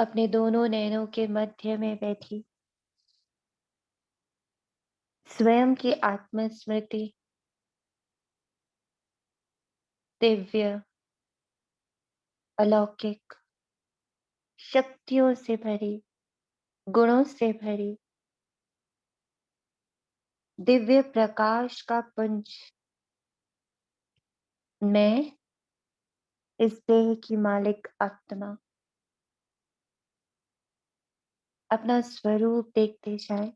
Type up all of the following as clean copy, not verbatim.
अपने दोनों नैनों के मध्य में बैठी स्वयं की आत्मस्मृति दिव्य, अलौकिक, शक्तियों से भरी, गुणों से भरी, दिव्य प्रकाश का पुंज। मैं इस देह की मालिक आत्मा अपना स्वरूप देखते जाए,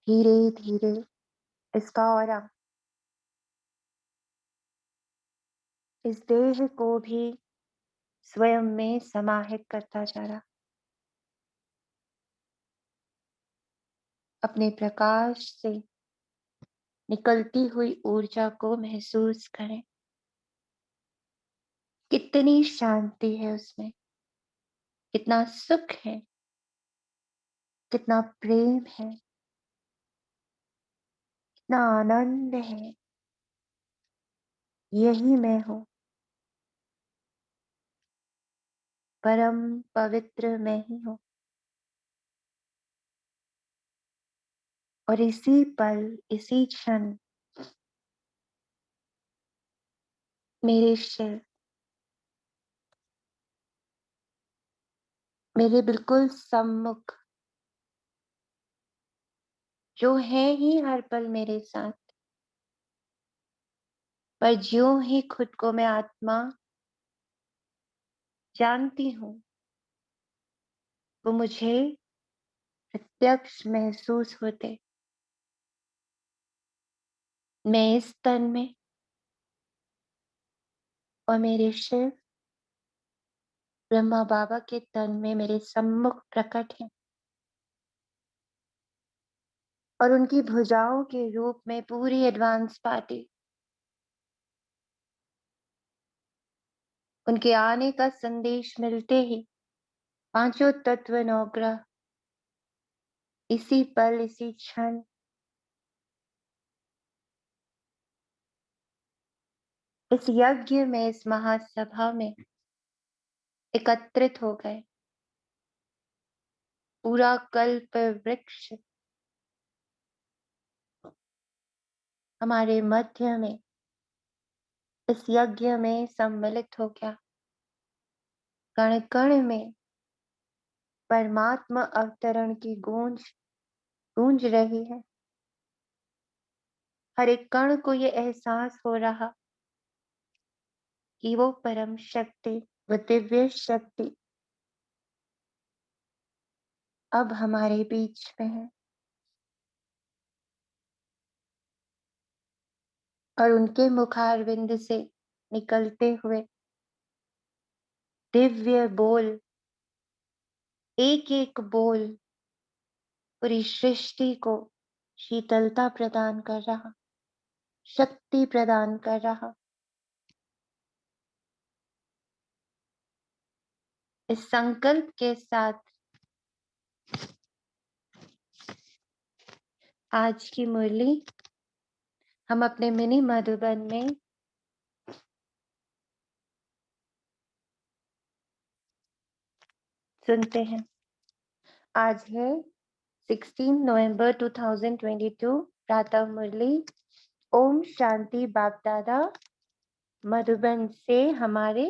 धीरे धीरे इसका ऑरा इस देह को भी स्वयं में समाहित करता जा रहा। अपने प्रकाश से निकलती हुई ऊर्जा को महसूस करें। कितनी शांति है उसमें, कितना सुख है, कितना प्रेम है, कितना आनंद है। यही मैं हूँ, परम पवित्र मैं ही हूँ। और इसी पल, इसी क्षण मेरे शिव, मेरे बिल्कुल सम्मुख, जो है ही हर पल मेरे साथ, पर ज्यों ही खुद को मैं आत्मा जानती हूँ, वो मुझे प्रत्यक्ष महसूस होते। मैं इस तन में और मेरे शिव ब्रह्मा बाबा के तन में मेरे सम्मुख प्रकट हैं, और उनकी भुजाओं के रूप में पूरी एडवांस पार्टी उनके आने का संदेश मिलते ही पांचों तत्व नवग्रह इसी पल, इसी क्षण इस यज्ञ में, इस महासभा में एकत्रित हो गए। पूरा कल्प वृक्ष हमारे मध्य में इस यज्ञ में सम्मिलित हो गया। कण कण में परमात्मा अवतरण की गूंज गूंज रही है। हर एक कण को ये एहसास हो रहा कि वो परम शक्ति, वो दिव्य शक्ति अब हमारे बीच में है, और उनके मुखारविंद से निकलते हुए दिव्य बोल, एक एक बोल पूरी सृष्टि को शीतलता प्रदान कर रहा, शक्ति प्रदान कर रहा। इस संकल्प के साथ आज की मुरली हम अपने मिनी मधुबन में सुनते हैं। आज है 16 नवंबर 2022, प्रातः मुरली। ओम शांति। बाप दादा मधुबन से हमारे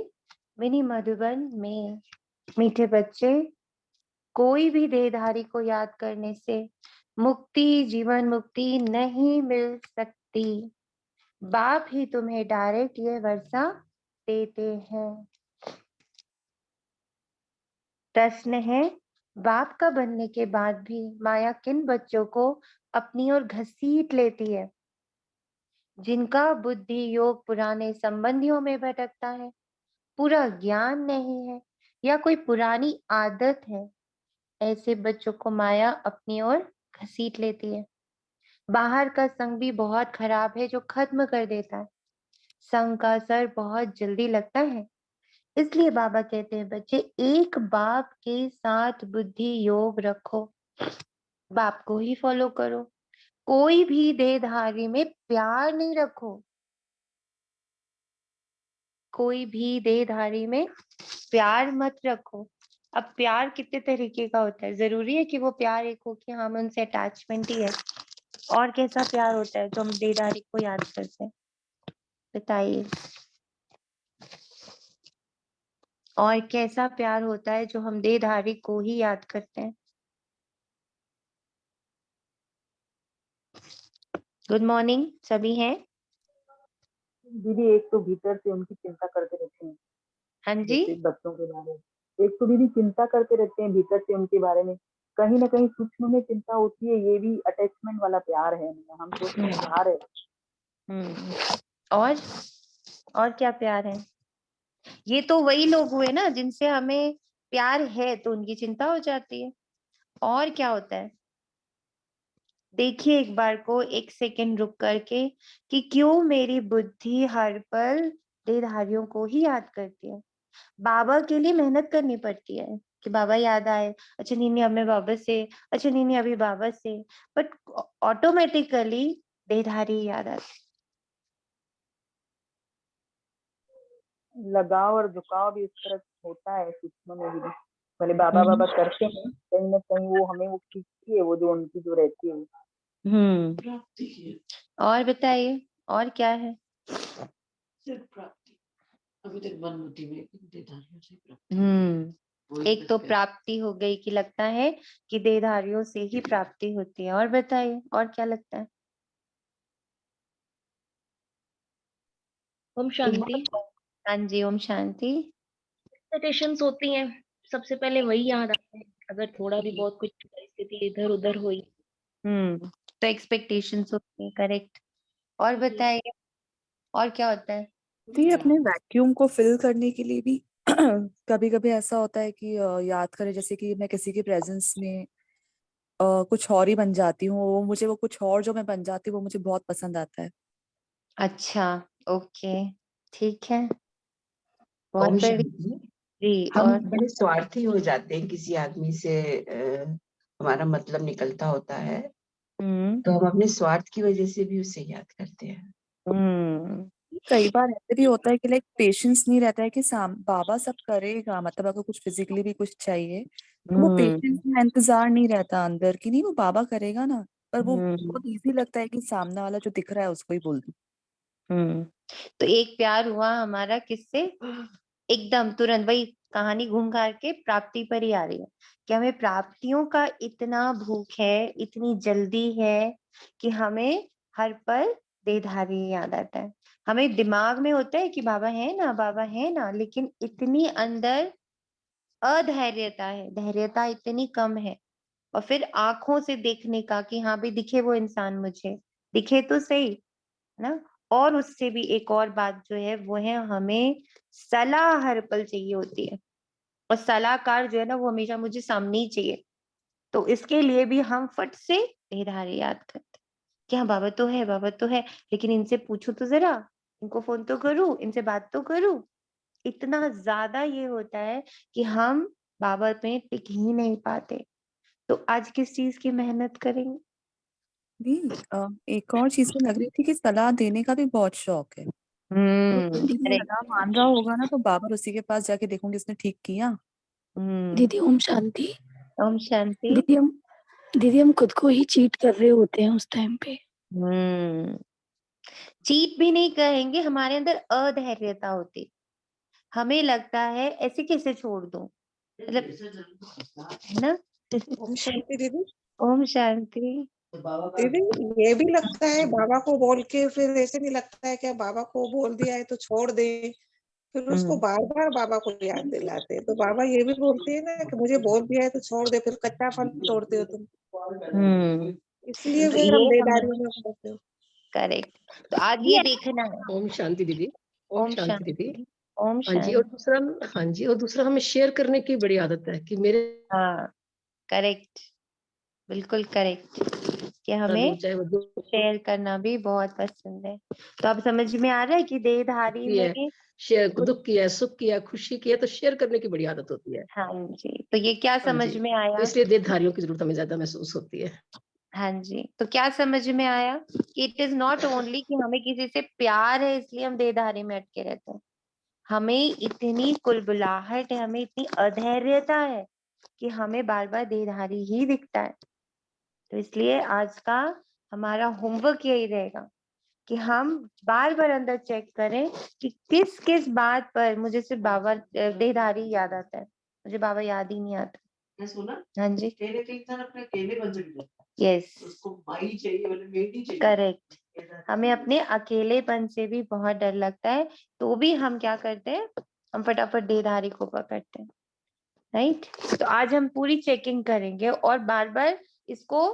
मिनी मधुबन में। मीठे बच्चे, कोई भी देहधारी को याद करने से मुक्ति, जीवन मुक्ति नहीं मिल सकती। बाप ही तुम्हें डायरेक्ट ये वर्षा देते हैं। प्रश्न है, बाप का बनने के बाद भी माया किन बच्चों को अपनी ओर घसीट लेती है? जिनका बुद्धि योग पुराने संबंधियों में भटकता है, पूरा ज्ञान नहीं है, या कोई पुरानी आदत है, ऐसे बच्चों को माया अपनी ओर घसीट लेती है। बाहर का संग भी बहुत खराब है, जो खत्म कर देता है। संग का असर बहुत जल्दी लगता है। इसलिए बाबा कहते हैं, बच्चे एक बाप के साथ बुद्धि योग रखो, बाप को ही फॉलो करो। कोई भी देहधारी में प्यार नहीं रखो, कोई भी देहधारी में प्यार मत रखो। अब प्यार कितने तरीके का होता है, जरूरी है कि वो प्यार एक हो कि हमें उनसे अटैचमेंट ही है? और कैसा प्यार होता है जो हम देहधारी को याद करते हैं, बताइए। और कैसा प्यार होता है जो हम देहधारी को ही याद करते हैं? गुड मॉर्निंग, सभी हैं? दीदी एक तो भीतर से उनकी चिंता करते रहते हैं, हाँ जी। जैसे बच्चों के बारे में। एक तो दीदी चिंता करते रहते हैं भीतर से उनके बारे में, कहीं ना कहीं सूक्ष्म में चिंता होती है। ये भी अटैचमेंट वाला प्यार है, हम सोचते हैं प्यार है। हम्म। और क्या प्यार है? ये तो वही लोग हुए ना जिनसे हमें प्यार है तो उनकी चिंता हो जाती है। और क्या होता है? देखिए एक बार को, एक सेकंड रुक करके, कि क्यों मेरी बुद्धि हर पल देहधारियों को ही याद करती है। बाबा के लिए मेहनत करनी पड़ती है कि बाबा याद आए, अच्छा नहीं नहीं अब मैं बाबा से, अच्छा नहीं नहीं अभी बाबा से, बट ऑटोमेटिकली देहधारी याद आती। लगाव और झुकाव भी इस तरह होता है सूक्ष्म में भी। भले बाबा हम्म। बाबा करते हैं, कहीं ना कहीं वो हमें वो खींचती है, वो जो उनकी जो रहती है वो। हम्म। और बताइए, और क्या है? सिर्फ प्राप्ति। अभी तक मनमुक्ति में देहधारियों से प्राप्ति। एक तो प्राप्ति हो गई कि लगता है कि देहधारियों से ही प्राप्ति होती है। और बताइए, और क्या लगता है? ओम शांति। हाँ जी, ओम शांति। एक्सपेक्टेशंस होती हैं, सबसे पहले वही याद आता है अगर थोड़ा भी बहुत कुछ परिस्थिति इधर उधर हुई। तो एक्सपेक्टेशंस होती है, करेक्ट। और बताइए, और क्या होता है? भी अपने वैक्यूम को फिल करने के लिए भी कभी कभी ऐसा होता है कि याद करें, जैसे कि मैं किसी के प्रेजेंस में कुछ और ही बन जाती हूँ, वो कुछ और जो मैं बन जाती हूँ वो मुझे बहुत पसंद आता है। अच्छा, ओके, ठीक है, बहुत ओम बड़ी। शांति। जी, हम और बड़े स्वार्थी हो जाते हैं, किसी आदमी से हमारा मतलब निकलता होता है हम्म। तो हम अपने स्वार्थ की वजह से भी उसे याद करते हैं। हम्म। कई बार ऐसे भी होता है कि लाइक पेशेंस नहीं रहता है कि बाबा सब करेगा, मतलब अगर कुछ फिजिकली भी कुछ चाहिए तो वो पेशेंस में इंतजार नहीं रहता अंदर की, नहीं वो बाबा करेगा ना, पर वो हम्म। बहुत इजी लगता है कि सामने वाला जो दिख रहा है उसको ही बोल दूं। हम्म। तो एक प्यार हुआ हमारा किससे? एकदम तुरंत वही कहानी घूम घार के प्राप्ति पर ही आ रही है कि हमें प्राप्तियों का इतना भूख है, इतनी जल्दी है कि हमें हर पल देहधारी याद आता है। हमें दिमाग में होता है कि बाबा है ना, बाबा है ना, लेकिन इतनी अंदर अधैर्यता है, धैर्यता इतनी कम है। और फिर आंखों से देखने का कि हाँ भाई दिखे वो इंसान मुझे, दिखे तो सही, है ना। और उससे भी एक और बात जो है वो है, हमें सलाह हर पल चाहिए होती है, और सलाहकार जो है ना वो हमेशा मुझे सामने ही चाहिए। तो इसके लिए भी हम फट से देहधारी याद करते हैं कि हाँ बाबा तो है, बाबा तो है, लेकिन इनसे पूछूं तो जरा, इनको फोन तो करूं, इनसे बात तो करूं। इतना ज्यादा ये होता है कि हम बाबा पे टिक ही नहीं पाते। तो आज किस चीज की मेहनत करेंगे? नहीं, एक और चीज में लग रही थी कि सलाह देने का भी बहुत शौक है। तो कोई मेरी दीदी सलाह मान रहा होगा ना तो बाबर उसी के पास जाके देखूंगी इसने ठीक किया। दीदी ओम शांति। ओम शांति। दीदी हम दीदी हम खुद को ही चीट कर रहे होते हैं उस टाइम पे। हम्म। चीट भी नहीं कहेंगे, हमारे अंदर अधैर्यता होती, हमें लगता है ऐसे कैसे छोड़ दूं, मतलब, है ना। ओम शांति दीदी। ओम शांति। दीदी ये भी लगता है बाबा को बोल के फिर ऐसे नहीं लगता है कि बाबा को बोल दिया है तो छोड़ दे, फिर उसको हम्म। बार बार बाबा को याद दिलाते हैं। तो बाबा ये भी बोलते हैं ना कि मुझे बोल दिया है तो छोड़ दे, फिर कच्चा फल तोड़ते हो तुम, हम्म। इसलिए तो फिर ये हम हमें, बेदारियों में पड़ते हो। करेक्ट, तो आज ये देखना है। ओम शांति दीदी। ओम ओम शांति दीदी। शांति। ओम हाँ जी, और शांति। दूसरा, हाँ जी, और दूसरा हमें शेयर करने की बड़ी आदत है कि मेरे हाँ, करेक्ट, बिल्कुल करेक्ट, कि भी हमें चाहे वो दुख शेयर करना भी बहुत पसंद है। तो अब समझ में आ रहा है कि देहधारी की में है, शेयर कुछ। दुख की है, सुख की है, खुशी की है, तो शेयर करने की बड़ी आदत होती है। हाँ जी, तो ये क्या हाँ समझ जी, में तो आया? इसलिए देहधारियों की जरूरत हमें ज्यादा महसूस होती है। हाँ जी, तो क्या समझ में आया कि इट इज नॉट ओनली कि हमें किसी से प्यार है इसलिए हम देहधारी में अटके रहते हैं। हमें इतनी कुलबुलाहट है, हमें इतनी अधैर्यता है कि हमें बार बार देहधारी ही दिखता है। तो इसलिए आज का हमारा होमवर्क यही रहेगा कि हम बार बार अंदर चेक करें कि किस किस बात पर मुझे सिर्फ बाबा देहधारी याद आता है, मुझे बाबा याद ही नहीं आता। सुना हाँ जी, केले के इंसान अपने केले बन सकते हैं, यस, उसको माई चाहिए मतलब बेटी चाहिए। करेक्ट। हमें अपने अकेलेपन से भी बहुत डर लगता है, तो भी हम क्या करते हैं, हम फटाफट देहधारी को पकड़ते हैं, राइट। तो आज हम पूरी चेकिंग करेंगे और बार बार इसको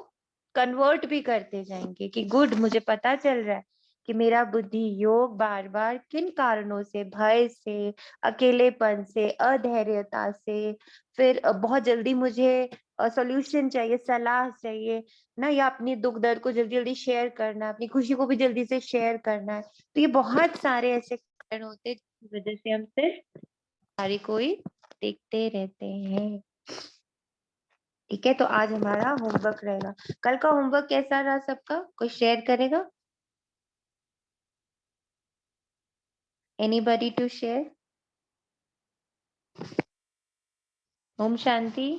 कन्वर्ट भी करते जाएंगे कि गुड, मुझे पता चल रहा है कि मेरा बुद्धि योग बार बार किन कारणों से, भय से, अकेलेपन से, अधैर्यता से, फिर बहुत जल्दी मुझे सॉल्यूशन चाहिए, सलाह चाहिए ना, या अपनी दुख दर्द को जल्दी जल्दी शेयर करना है, अपनी खुशी को भी जल्दी से शेयर करना है। तो ये बहुत सारे ऐसे कारण होते हैं जिसकी वजह से हम सिर्फ सारी कोई देखते रहते हैं। ठीक है, तो आज हमारा होमवर्क रहेगा। कल का होमवर्क कैसा रहा सबका, कोई शेयर करेगा? Anybody to share? ओम शांति।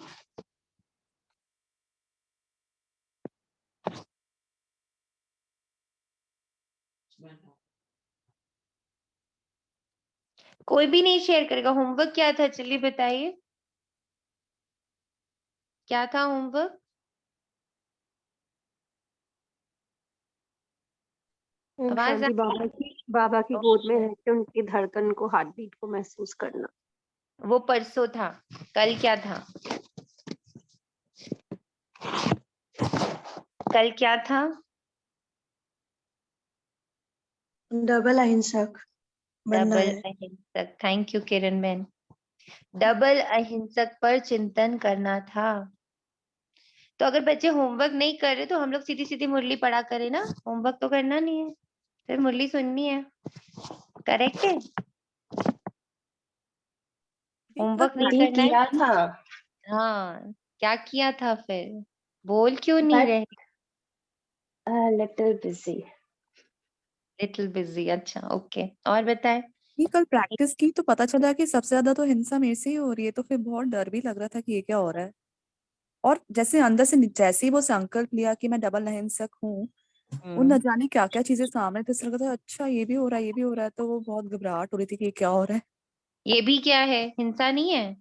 कोई भी नहीं शेयर करेगा? होमवर्क क्या था, चलिए बताइए, क्या था होमवर्क? ओम आवाज शांति। बाबा की गोद में रह के उनकी धड़कन को, हार्ट बीट को महसूस करना। वो परसों था, कल क्या था? कल क्या था? डबल अहिंसक बनना डबल है। अहिंसक। थैंक यू किरण बहन। डबल अहिंसक पर चिंतन करना था। तो अगर बच्चे होमवर्क नहीं कर रहे तो हम लोग सीधी सीधी मुरली पढ़ा करें ना, होमवर्क तो करना नहीं है, फिर मुरली सुननी है, करेक्ट है? होमवर्क नहीं दी करना है। किया था, हाँ, क्या किया था फिर, बोल क्यों नहीं रहे? Little busy. लिटिल बिजी, अच्छा ओके, और बताए? ये कल प्रैक्टिस की तो पता चला कि सबसे ज्यादा तो हिंसा मेरे से ही हो रही है, तो फिर बहुत डर भी लग रहा था कि ये क्या हो रहा है। और जैसे अंदर से जैसे ही वो संकल्प लिया कि मैं डबल अहिंसक हूँ, वो न जाने क्या क्या चीजें सामने थे, ऐसा लगा था अच्छा ये भी हो रहा है, ये भी हो रहा है, तो वो बहुत घबराहट हो रही थी कि ये क्या हो रहा है। ये भी क्या है, हिंसा नहीं है?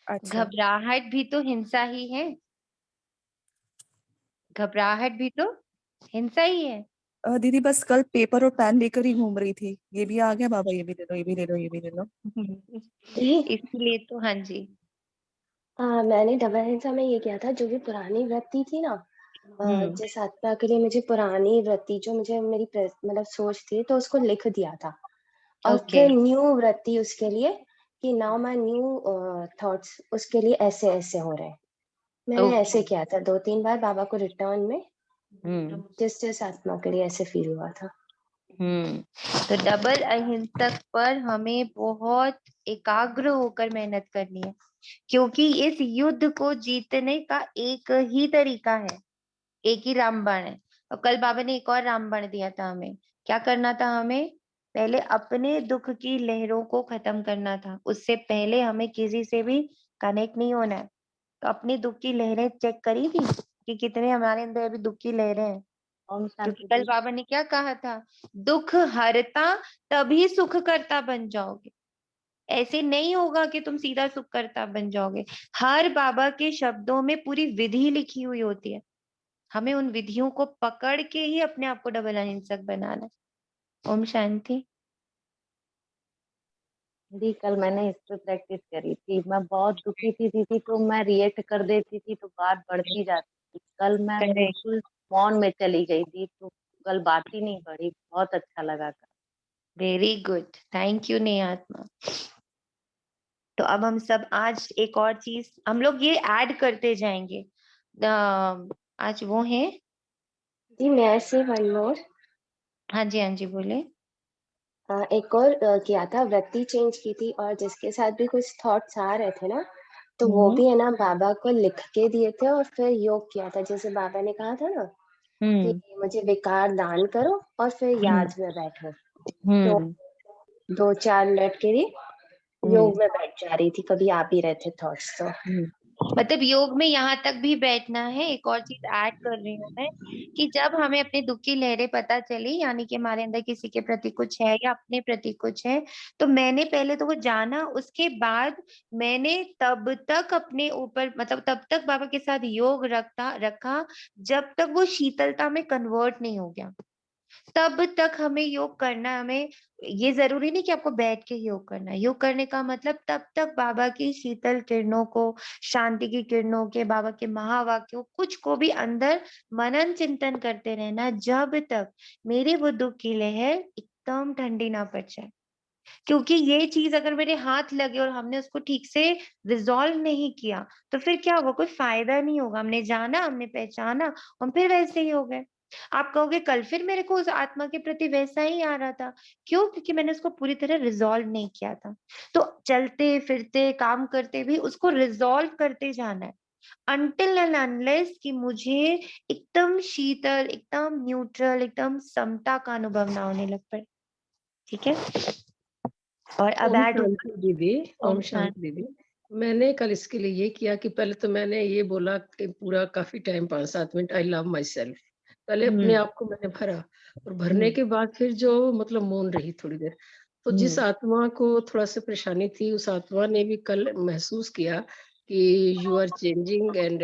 अच्छा। घबराहट भी तो हिंसा ही है, घबराहट भी तो हिंसा ही है। दीदी बस कल पेपर और पेन लेकर ही घूम रही थी, ये भी आ गया बाबा, ये भी ले लो, ये भी ले लो, ये भी ले लो। इसलिए तो, हाँ जी। मैंने डबल अहिंसा में ये किया था, जो भी पुरानी वृत्ति थी ना, जिस आत्मा के लिए मुझे पुरानी वृत्ति, जो मुझे मेरी मतलब सोच थी, तो उसको लिख दिया था। और ओके फिर न्यू वृत्ति उसके लिए, कि नाउ माय न्यू थॉट्स उसके लिए ऐसे ऐसे हो रहे हैं। मैंने ऐसे किया था 2-3 बार बाबा को रिटर्न में, जिस जिस आत्मा के लिए ऐसे फील हुआ था। तो डबल अहिंसक पर हमें बहुत एकाग्र होकर मेहनत करनी है, क्योंकि इस युद्ध को जीतने का एक ही तरीका है, एक ही रामबाण है। और कल बाबा ने एक और रामबाण दिया था हमें, क्या करना था हमें? पहले अपने दुख की लहरों को खत्म करना था, उससे पहले हमें किसी से भी कनेक्ट नहीं होना है। तो अपनी दुख की लहरें चेक करी थी कि कितने हमारे अंदर अभी दुख की लहरें हैं, ओम क्योंकि शांति कल दी। बाबा ने क्या कहा था, दुख हरता तभी सुख करता बन जाओगे, ऐसे नहीं होगा कि तुम सीधा सुख करता बन जाओगे। हर बाबा के शब्दों में पूरी विधि लिखी हुई होती है, हमें उन विधियों को पकड़ के ही अपने आप को डबल अहिंसक बनाना है। ओम शांति। दी कल मैंने इस पे प्रैक्टिस करी थी, मैं बहुत दुखी थी दीदी, तो मैं रिएक्ट कर देती थी तो बात बढ़ती जाती थी। कल मैं करेक्ट, बिल्कुल मौन में चली गई थी, तो कल बात ही नहीं बढ़ी, बहुत अच्छा लगा कल। वेरी गुड, थैंक यू नेहात्मा। तो अब हम सब आज एक और चीज हम लोग ये ऐड करते जाएंगे। आज वो है, जी मैं से वन मोर, हाँ जी, हाँ जी, बोले। एक और किया था, वृत्ति चेंज की थी, और जिसके साथ भी कुछ थॉट्स आ रहे थे ना, तो वो भी है ना बाबा को लिख के दिए थे, और फिर योग किया था, जैसे बाबा ने कहा था ना कि मुझे विकार दान करो और फिर याद में बैठो। तो 2-4 मिनट के लिए योग में बैठ जा रही थी, कभी आ भी रहे थे थॉट्स तो। मतलब योग में यहाँ तक भी बैठना है। एक और चीज ऐड कर रही हूँ मैं कि जब हमें अपनी दुख की लहरें पता चली, यानी कि हमारे अंदर किसी के प्रति कुछ है या अपने प्रति कुछ है, तो मैंने पहले तो वो जाना, उसके बाद मैंने तब तक अपने ऊपर, मतलब तब तक बाबा के साथ योग रखा जब तक वो शीतलता में कन्वर्ट नहीं हो गया। तब तक हमें योग करना है। हमें ये जरूरी नहीं कि आपको बैठ के योग करना है। योग करने का मतलब तब तक बाबा की शीतल किरणों को, शांति की किरणों के, बाबा के महावाक्यों, कुछ को भी अंदर मनन चिंतन करते रहना, जब तक मेरी वो दुख की लहर एकदम ठंडी ना पड़ जाए। क्योंकि ये चीज अगर मेरे हाथ लगे और हमने उसको ठीक से रिजॉल्व नहीं किया, तो फिर क्या होगा? कोई फायदा नहीं होगा। हमने जाना, हमने पहचाना, हम फिर वैसे ही हो गए। आप कहोगे कल फिर मेरे को उस आत्मा के प्रति वैसा ही आ रहा था। क्यों? क्योंकि मैंने उसको पूरी तरह रिजॉल्व नहीं किया था। तो चलते फिरते काम करते भी उसको रिजॉल्व करते जाना है, अनटिल एंड अनलेस कि मुझे एकदम शीतल, एकदम न्यूट्रल, एकदम समता का अनुभव ना होने लग पड़े। ठीक है? और अब ओम ऐड शांति दीदी, ओम ओम शांति दीदी। मैंने कल इसके लिए ये किया कि पहले तो मैंने ये बोला कि पूरा काफी time 5-7 minute I love my self, पहले अपने आप को मैंने भरा, और भरने के बाद फिर जो मतलब मौन रही थोड़ी देर। तो जिस आत्मा को थोड़ा सा परेशानी थी, उस आत्मा ने भी कल महसूस किया कि you are changing and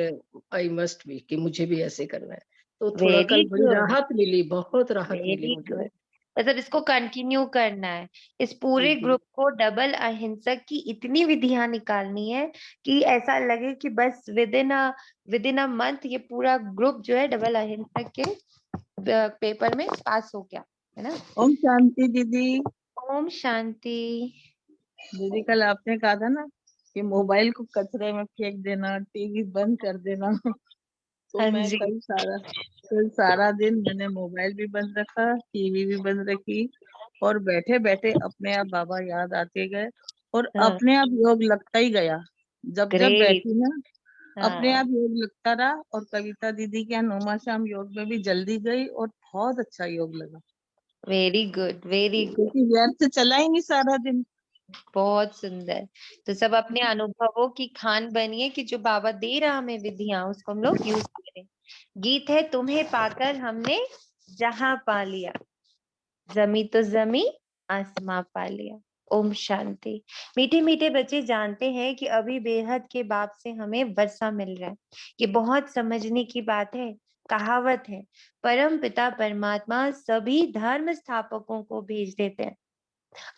I must be, कि मुझे भी ऐसे करना है। तो थोड़ा वेरी कल बड़ी गुड, राहत मिली, बहुत राहत मिली वेरी मुझे। गुड। मतलब इसको कंटिन्यू करना है। इस पूरे जी ग्रुप को डबल अहिंसक की इतनी विधियां निकालनी है कि ऐसा लगे कि बस विद इन अ मंथ ये पूरा ग्रुप जो है डबल अहिंसक के पेपर में पास हो गया, है ना? ओम शांति दीदी। ओम शांति। दीदी कल आपने कहा था ना कि मोबाइल को कचरे में फेंक देना, टीवी बंद कर देना। तो हाँ मैं जी। कल सारा दिन मैंने मोबाइल भी बंद रखा, टीवी भी बंद रखी, और बैठे बैठे अपने आप बाबा याद आते गए, और हाँ, अपने आप योग लगता ही गया। जब जब ग्रेट। बैठी ना, अपने हाँ, आप योग लगता रहा। और कविता दीदी के अनुमा शाम योग में भी जल्दी गई, और बहुत अच्छा योग लगा, वेरी गुड, वेरी गुड। क्योंकि व्यर्थ चला ही नहीं सारा दिन। बहुत सुंदर। तो सब अपने अनुभवों की खान बनिए कि जो बाबा दे रहा हमें विधियां, उसको हम लोग यूज करें। गीत है तुम्हें पाकर हमने जहां पा लिया, जमी तो जमी आसमां पा लिया। ओम शांति। मीठे मीठे बच्चे जानते हैं कि अभी बेहद के बाप से हमें वर्षा मिल रहा है। ये बहुत समझने की बात है। कहावत है, परम पिता परमात्मा सभी धर्म स्थापकों को भेज देते हैं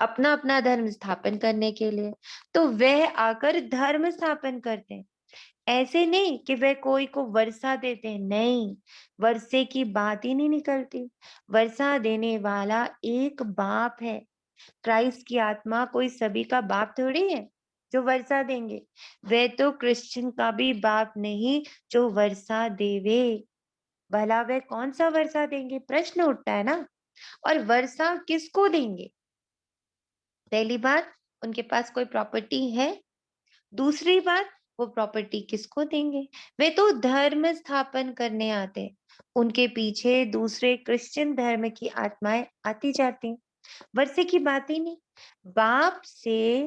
अपना अपना धर्म स्थापन करने के लिए। तो वह आकर धर्म स्थापन करते हैं। ऐसे नहीं कि वह कोई को वर्षा देते हैं, नहीं, वर्षे की बात ही नहीं निकलती। वर्षा देने वाला एक बाप है। क्राइस्ट की आत्मा कोई सभी का बाप थोड़ी है जो वर्षा देंगे। वे तो क्रिश्चियन का भी बाप नहीं जो वर्षा देवे। भला वे कौन सा वर्षा देंगे? प्रश्न उठता है ना। और वर्षा किसको देंगे? पहली बात, उनके पास कोई प्रॉपर्टी है। दूसरी बात, वो प्रॉपर्टी किसको देंगे? वे तो धर्म स्थापन करने आते हैं। उनके पीछे दूसरे क्रिश्चियन धर्म की आत्माएं आती जाती हैं। वर्षे की बात ही नहीं। बाप से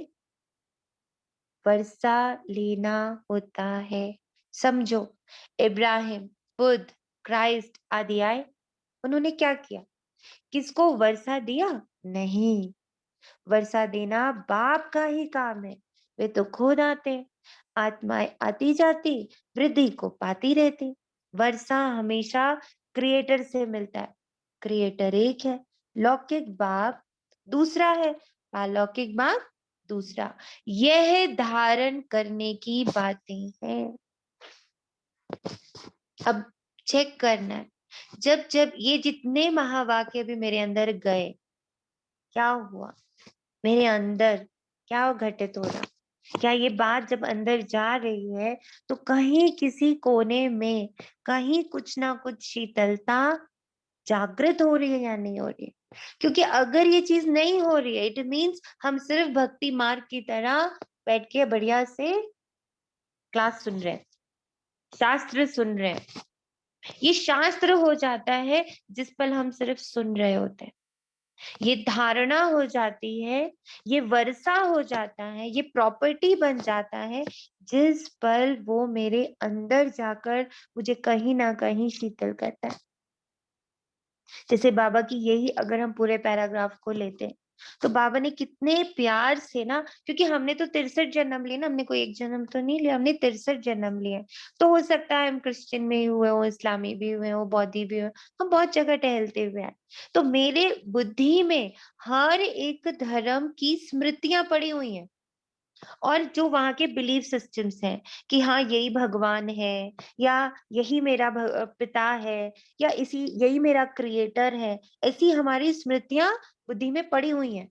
वर्षा लेना होता है। समझो, इब्राहिम, बुद्ध, क्राइस्ट आदि आए, उन्होंने क्या किया? किसको वर्षा दिया? नहीं, वर्षा देना बाप का ही काम है। वे तो खुद आते, आत्माएं आती जाती, वृद्धि को पाती रहती। वर्षा हमेशा क्रिएटर से मिलता है। क्रिएटर एक है, लौकिक बाप दूसरा है, अलौकिक बाप दूसरा। यह धारण करने की बातें हैं। अब चेक करना है, जब जब ये जितने महावाक्य भी मेरे अंदर गए, क्या हुआ मेरे अंदर? क्या घटित हो रहा? क्या ये बात जब अंदर जा रही है तो कहीं किसी कोने में कहीं कुछ ना कुछ शीतलता जागृत हो रही है या नहीं हो रही है? क्योंकि अगर ये चीज नहीं हो रही है, इट मीन्स हम सिर्फ भक्ति मार्ग की तरह बैठ के बढ़िया से क्लास सुन रहे हैं, शास्त्र सुन रहे हैं। ये शास्त्र हो जाता है जिस पल हम सिर्फ सुन रहे होते हैं। ये धारणा हो जाती है, ये वर्षा हो जाता है, ये प्रॉपर्टी बन जाता है, जिस पल वो मेरे अंदर जाकर मुझे कहीं ना कहीं शीतल करता है। जैसे बाबा की यही अगर हम पूरे पैराग्राफ को लेते हैं, तो बाबा ने कितने प्यार से ना, क्योंकि हमने तो 63 जन्म लिए ना, हमने कोई एक जन्म तो नहीं लिया, हमने 63 जन्म लिए। तो हो सकता है हम क्रिश्चियन में ही हुए हो, इस्लामी भी हुए हो, बौद्धि भी हुए, हम बहुत जगह टहलते हुए हैं। तो मेरे बुद्धि में हर एक धर्म की स्मृतियां पड़ी हुई हैं, और जो वहां के बिलीफ सिस्टम्स हैं कि हाँ यही भगवान है, या यही मेरा पिता है, या इसी यही मेरा क्रिएटर है, ऐसी हमारी स्मृतियां बुद्धि में पड़ी हुई हैं।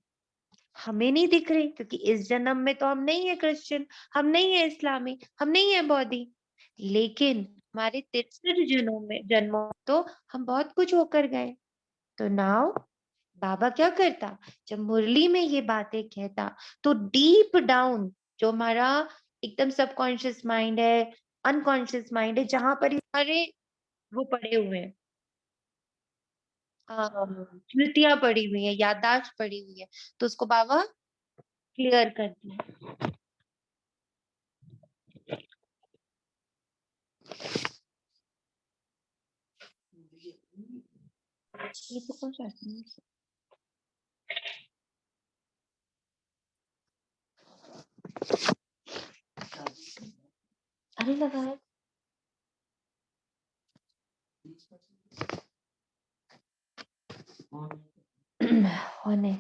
हमें नहीं दिख रही, क्योंकि इस जन्म में तो हम नहीं है क्रिश्चियन, हम नहीं है इस्लामी, हम नहीं है बौद्धि, लेकिन हमारे 63 जन्मों तो हम बहुत कुछ होकर गए। तो नाउ बाबा क्या करता, जब मुरली में ये बातें कहता, तो डीप डाउन जो हमारा एकदम सबकॉन्शियस माइंड है, अनकॉन्शियस माइंड है, जहां पर ये सारे वो पड़े हुए हैं, स्मृतियां पड़ी हुई है, याददाश्त पड़ी हुई है, तो उसको बाबा क्लियर कर दिया। ये तो कौन सा है? अरे लगा है। होने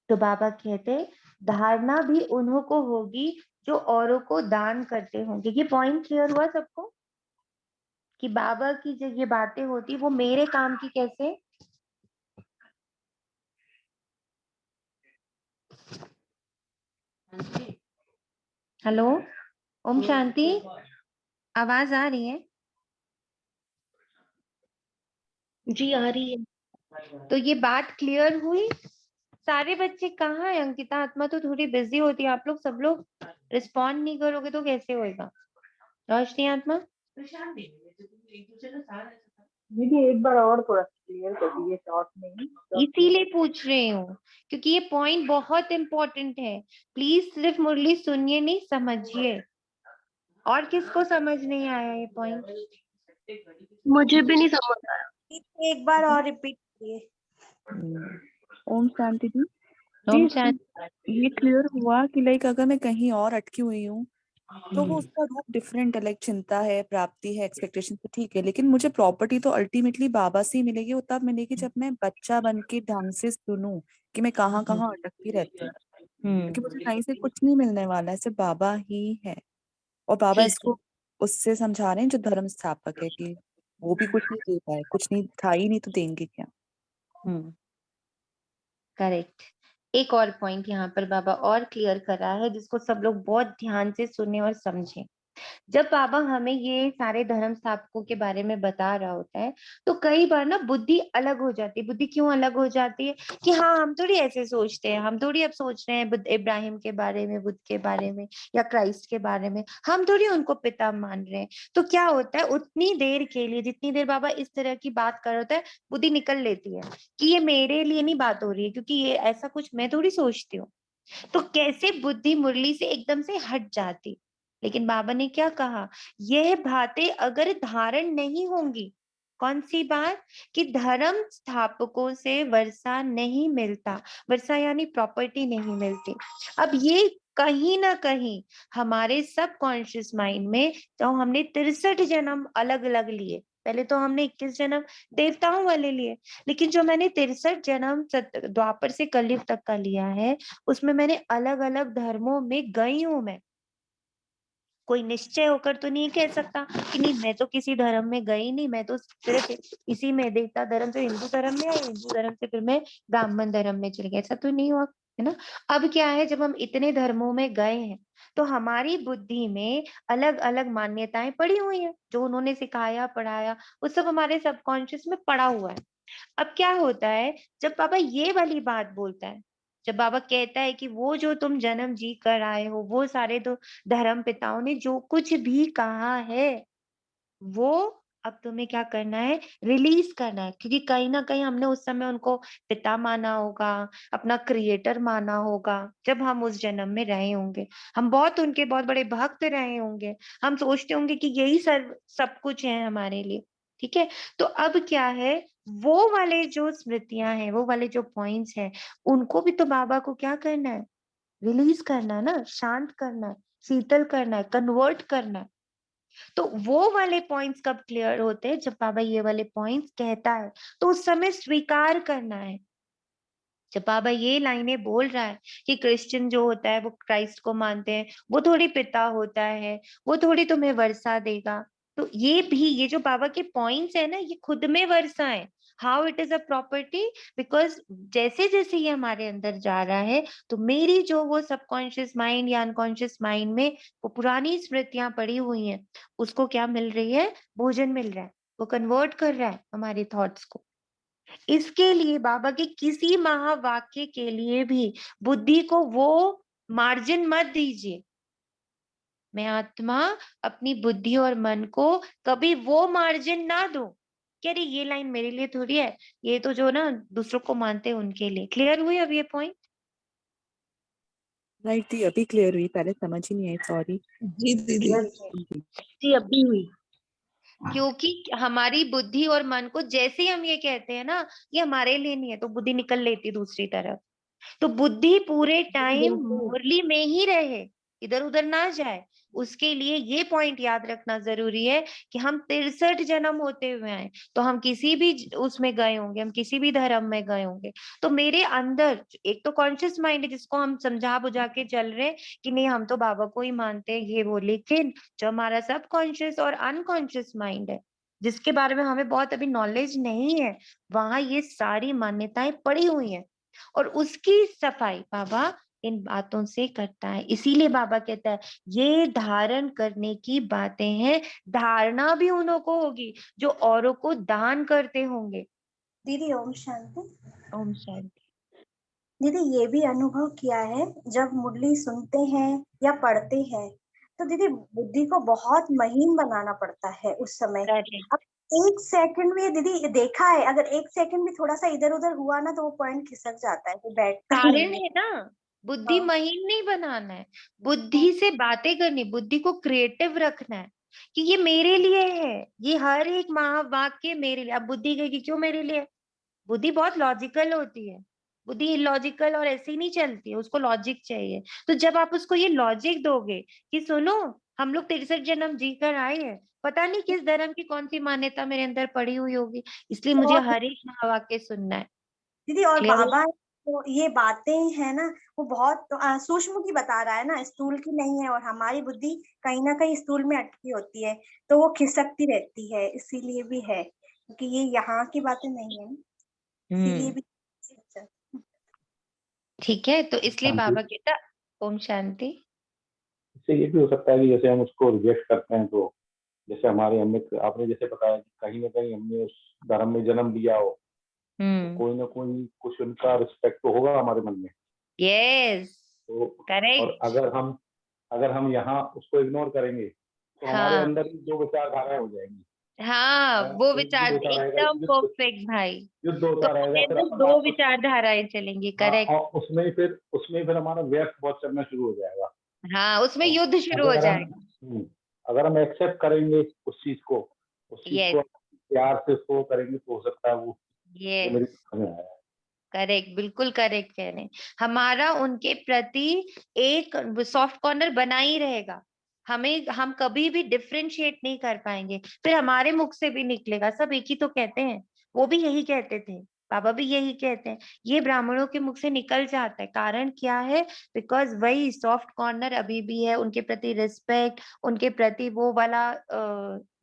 तो बाबा कहते, धारणा भी उन्हों को होगी जो औरों को दान करते होंगे। ये पॉइंट क्लियर हुआ सबको कि बाबा की जो ये बातें होती वो मेरे काम की कैसे। हेलो, ओम शांति, आवाज आ रही है? जी आ रही है। तो ये बात क्लियर हुई। सारे बच्चे कहाँ है? अंकिता आत्मा तो थोड़ी बिजी होती है, आप लोग सब लोग रिस्पॉन्ड नहीं करोगे तो कैसे होएगा? रोशनी आत्मा, दीदी एक बार और थोड़ा क्लियर कर दीजिए, शॉर्ट में ही। इसीलिए पूछ रही हूँ क्योंकि ये पॉइंट बहुत इंपॉर्टेंट है। प्लीज सिर्फ मुरली सुनिए, नहीं समझिए। और किसको समझ नहीं आया ये पॉइंट? मुझे भी नहीं समझ आया। एक बार और रिपीट करिए। ओम शांति जी। ओम जी, शांति। ये क्लियर हुआ कि लाइक अगर मैं कहीं और अटकी हुई हूँ तो वो उसका रूप डिफरेंट है, लाइक चिंता है, प्राप्ति है, एक्सपेक्टेशन, तो ठीक है, लेकिन मुझे प्रॉपर्टी तो अल्टीमेटली बाबा से ही मिलेगी। वो तब मिलेगी जब मैं बच्चा बन के ढंग से सुनूं कि मैं कहाँ कहाँ अटकती रहती हूँ, क्योंकि मुझे कहीं से कुछ नहीं मिलने वाला है, सिर्फ बाबा ही है। और बाबा ठीक है, इसको उससे समझा रहे हैं जो धर्म स्थापक है कि वो भी कुछ नहीं दे पाए, कुछ नहीं था ही नहीं तो देंगे क्या। करेक्ट। एक और पॉइंट यहाँ पर बाबा और क्लियर कर रहा है, जिसको सब लोग बहुत ध्यान से सुने और समझे। जब बाबा हमें ये सारे धर्म स्थापकों के बारे में बता रहा होता है, तो कई बार ना बुद्धि अलग हो जाती है। बुद्धि क्यों अलग हो जाती है? कि हाँ हम थोड़ी ऐसे सोचते हैं, हम थोड़ी अब सोच रहे हैं बुद्ध इब्राहिम के बारे में, बुद्ध के बारे में, या क्राइस्ट के बारे में, हम थोड़ी उनको पिता मान रहे हैं। तो क्या होता है, उतनी देर के लिए जितनी देर बाबा इस तरह की बात कर रहा होता है, बुद्धि निकल लेती है कि ये मेरे लिए नहीं बात हो रही है, क्योंकि ये ऐसा कुछ मैं थोड़ी सोचती हूँ। तो कैसे बुद्धि मुरली से एकदम से हट जाती। लेकिन बाबा ने क्या कहा, यह बातें अगर धारण नहीं होंगी, कौन सी बात? कि धर्म स्थापकों से वर्षा नहीं मिलता, वर्षा यानी प्रॉपर्टी नहीं मिलती। अब ये कहीं ना कहीं हमारे सब कॉन्शियस माइंड में, तो हमने 63 जन्म अलग अलग लिए, पहले तो हमने 21 जन्म देवताओं वाले लिए, लेकिन जो मैंने 63 जन्म द्वापर से कलयुग तक का लिया है, उसमें मैंने अलग अलग धर्मों में गई हूं। मैं कोई निश्चय होकर तो नहीं कह सकता कि नहीं मैं तो किसी धर्म में गई नहीं, मैं तो सिर्फ इसी में देवता धर्म से हिंदू धर्म में आई, हिंदू धर्म से फिर मैं ब्राह्मण धर्म में चली गई, ऐसा तो नहीं हुआ है ना। अब क्या है, जब हम इतने धर्मों में गए हैं तो हमारी बुद्धि में अलग अलग मान्यताएं पड़ी हुई हैं, जो उन्होंने सिखाया पढ़ाया वो सब हमारे सबकॉन्शियस में पड़ा हुआ है। अब क्या होता है, जब बाबा ये वाली बात बोलता है, जब बाबा कहता है कि वो जो तुम जन्म जी कर आए हो, वो सारे तो धर्म पिताओं ने जो कुछ भी कहा है वो अब तुम्हें क्या करना है, रिलीज करना है, क्योंकि कहीं ना कहीं हमने उस समय उनको पिता माना होगा, अपना क्रिएटर माना होगा। जब हम उस जन्म में रहे होंगे, हम बहुत उनके बहुत बड़े भक्त रहे होंगे, हम सोचते होंगे कि यही सब कुछ है हमारे लिए। ठीक है, तो अब क्या है, वो वाले जो स्मृतियां हैं, वो वाले जो पॉइंट्स हैं, उनको भी तो बाबा को क्या करना है, रिलीज करना है ना, शांत करना है, शीतल करना है, कन्वर्ट करना है। तो वो वाले पॉइंट्स कब क्लियर होते हैं, जब बाबा ये वाले पॉइंट्स कहता है, तो उस समय स्वीकार करना है। जब बाबा ये लाइनें बोल रहा है कि क्रिश्चियन जो होता है वो क्राइस्ट को मानते हैं, वो थोड़ी पिता होता है, वो थोड़ी तुम्हें वर्षा देगा, तो ये भी, ये जो बाबा के पॉइंट्स है ना, ये खुद में वर्षा है। How it is a property, because जैसे जैसे ये हमारे अंदर जा रहा है, तो मेरी जो वो सबकॉन्शियस माइंड या अनकॉन्शियस माइंड में वो पुरानी स्मृतियां पड़ी हुई हैं, उसको क्या मिल रही है, भोजन मिल रहा है, वो कन्वर्ट कर रहा है हमारे थॉट्स को। इसके लिए बाबा के किसी महावाक्य के लिए भी बुद्धि को वो मार्जिन मत दीजिए। मैं आत्मा अपनी बुद्धि और मन को कभी वो मार्जिन ना दो कि अरे ये लाइन मेरे लिए थोड़ी है, ये तो जो ना दूसरों को मानते हैं उनके लिए। क्लियर हुई अब ये पॉइंट? राइट दी, अभी क्लियर हुई, पहले समझ ही नहीं आई, सॉरी। जी दीदी। जी अभी हुई। क्योंकि हमारी बुद्धि और मन को जैसे ही हम ये कहते हैं ना, ये हमारे लिए नहीं है, तो बुद्धि निकल लेती दूसरी तरफ। तो बुद्धि पूरे टाइम मुरली में ही रहे, इधर उधर ना जाए। उसके लिए ये पॉइंट याद रखना जरूरी है कि हम 63 जन्म होते हुए आए, तो हम किसी भी उसमें गए होंगे, हम किसी भी धर्म में गए होंगे, तो मेरे अंदर एक तो कॉन्शियस माइंड है जिसको हम समझा बुझा के चल रहे हैं कि नहीं हम तो बाबा को ही मानते हैं ये वो, लेकिन जो हमारा सब कॉन्शियस और अनकॉन्शियस माइंड है, जिसके बारे में हमें बहुत अभी नॉलेज नहीं है, वहां ये सारी मान्यताएं पड़ी हुई हैं, और उसकी सफाई बाबा इन बातों से करता है। इसीलिए बाबा कहता है ये धारण करने की बातें हैं, धारणा भी उन्हों को होगी जो औरों को दान करते होंगे। दीदी ओम शांति। ओम शांति। दीदी ये भी अनुभव किया है, जब मुरली सुनते हैं या पढ़ते हैं, तो दीदी बुद्धि को बहुत महीन बनाना पड़ता है उस समय। अब एक सेकंड में दीदी देखा है, अगर एक सेकंड भी थोड़ा सा इधर उधर हुआ ना, तो वो पॉइंट खिसक जाता है, तो बैठता कारण नहीं है। है ना, बुद्धि महीन नहीं बनाना है, बुद्धि से बातें करनी, बुद्धि को क्रिएटिव रखना है कि ये मेरे लिए है, ये हर एक महावाक्य मेरे लिए। अब बुद्धि कहेगी क्यों मेरे लिए? बुद्धि बहुत लॉजिकल होती है, बुद्धि इलॉजिकल और ऐसे ही नहीं चलती है, उसको लॉजिक चाहिए। तो जब आप उसको ये लॉजिक दोगे कि सुनो हम लोग 63 जन्म जी कर आए हैं, पता नहीं किस धर्म की कौन सी मान्यता मेरे अंदर पड़ी हुई होगी, इसलिए मुझे और हर एक महावाक्य सुनना है। दीदी और क्लियर? बाबा तो ये बातें है ना, वो बहुत सूक्ष्म की बता रहा है ना, स्थूल की नहीं है। और हमारी बुद्धि कहीं ना कहीं स्थूल में अटकी होती है, तो वो खिसकती रहती है, इसीलिए भी है, क्योंकि ये यहाँ की बातें नहीं है, इसीलिए भी। ठीक है, तो इसलिए शांति। बाबा कहता ओम शांति। इससे ये भी हो सकता है कि जैसे हम उसको रिजेक्ट करते हैं, तो जैसे हमारे हमने आपने जैसे बताया कि कहीं ना कहीं हमने उस धर्म में जन्म लिया हो, तो कोई ना कोई कुछ उनका रिस्पेक्ट तो होगा हमारे मन में। यस, तो करेक्ट। और अगर हम यहाँ उसको इग्नोर करेंगे, तो हमारे हाँ अंदर जो विचारधाराएं हो जाएंगी, हाँ, वो एक विचार युद्ध होता रहेगा, एकदम परफेक्ट भाई। युद्ध तो होता रहेगा, हमारे फिर अंदर अपना दो कुछ। विचारधाराएं चलेंगी, हाँ, करेक्ट। और उसमें फिर हमारा व्यर्थ बहुत चलना शुरू हो जाएगा। हाँ, उसमें और युद्ध शुरू हो जाएगा। अगर हम एक्सेप्ट करेंगे उस चीज को यस प्यार से उसको करेंगे, तो हो सकता है वो यस, मेरी समझ में आया। करेक्ट, बिल्कुल करेक्ट कह रहे हैं। हमारा उनके प्रति एक सॉफ्ट कॉर्नर बना ही रहेगा, हम कभी भी डिफरेंशिएट नहीं कर पाएंगे। फिर हमारे मुख से भी निकलेगा सब एक ही तो कहते हैं, वो भी यही कहते थे, बाबा भी यही कहते हैं, ये ब्राह्मणों के मुख से निकल जाता है। कारण क्या है? बिकॉज वही सॉफ्ट कॉर्नर अभी भी है, उनके प्रति रिस्पेक्ट, उनके प्रति वो वाला